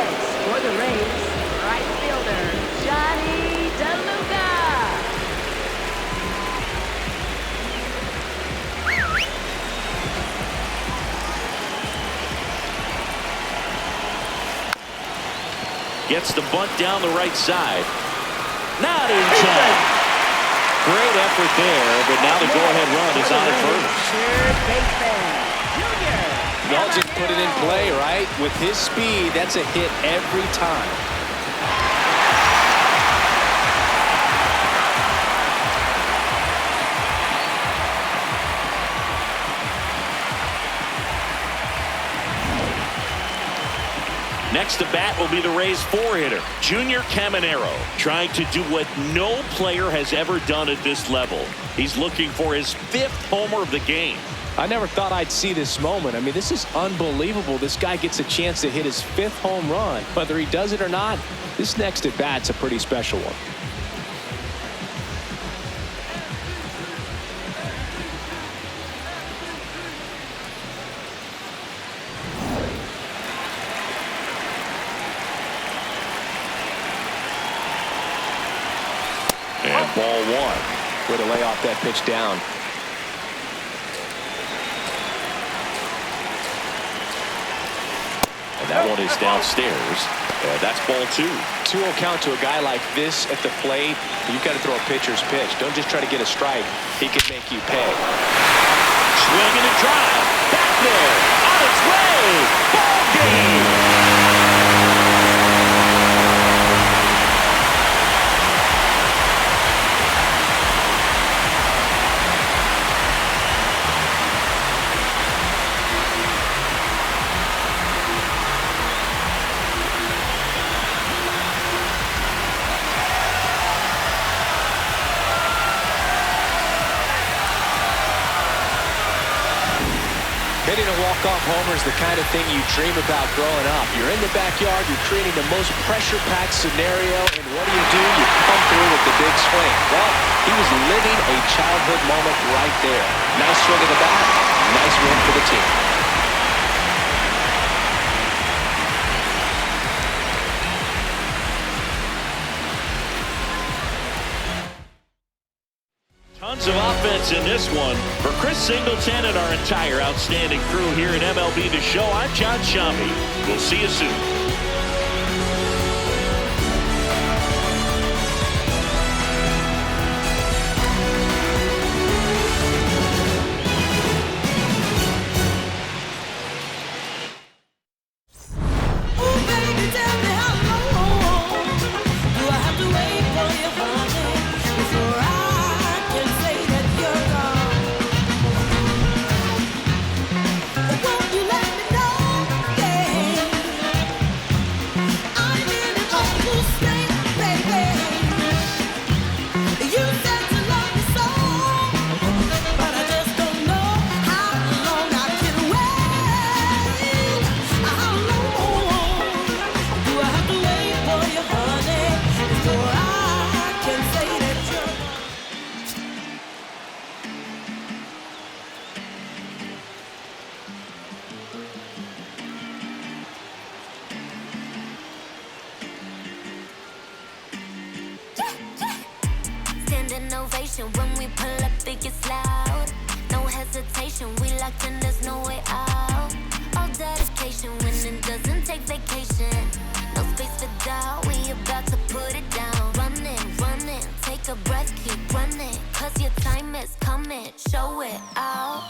For the Rays, right fielder, Johnny DeLuca. Gets the bunt down the right side. Not in time. Great effort there, but now the go-ahead run is on at first. Y'all just put it in play, right? With his speed, that's a hit every time. Next to bat will be the Rays' 4-hitter, Junior Caminero, trying to do what no player has ever done at this level. He's looking for his 5th homer of the game. I never thought I'd see this moment. I mean, this is unbelievable. This guy gets a chance to hit his 5th home run. Whether he does it or not, this next at bat's a pretty special one. And ball 1. Way to lay off that pitch down. And that one is downstairs. And that's ball 2. 2-0 count to a guy like this at the plate. You've got to throw a pitcher's pitch. Don't just try to get a strike. He can make you pay. Swing and a drive. Back there. On its way. Ball game. Hitting a walk-off homer is the kind of thing you dream about growing up. You're in the backyard, you're creating the most pressure-packed scenario, and what do? You come through with the big swing. Well, he was living a childhood moment right there. Nice swing of the bat, nice win for the team. Tons of offense in this one. For Chris Singleton and our entire outstanding crew here at MLB The Show, I'm John Shambi. We'll see you soon. Ovation when we pull up, it gets loud. No hesitation, we locked in, there's no way out. All dedication, winning doesn't take vacation. No space for doubt, we about to put it down. Running, take a breath, keep running. Cause your time is coming, show it out.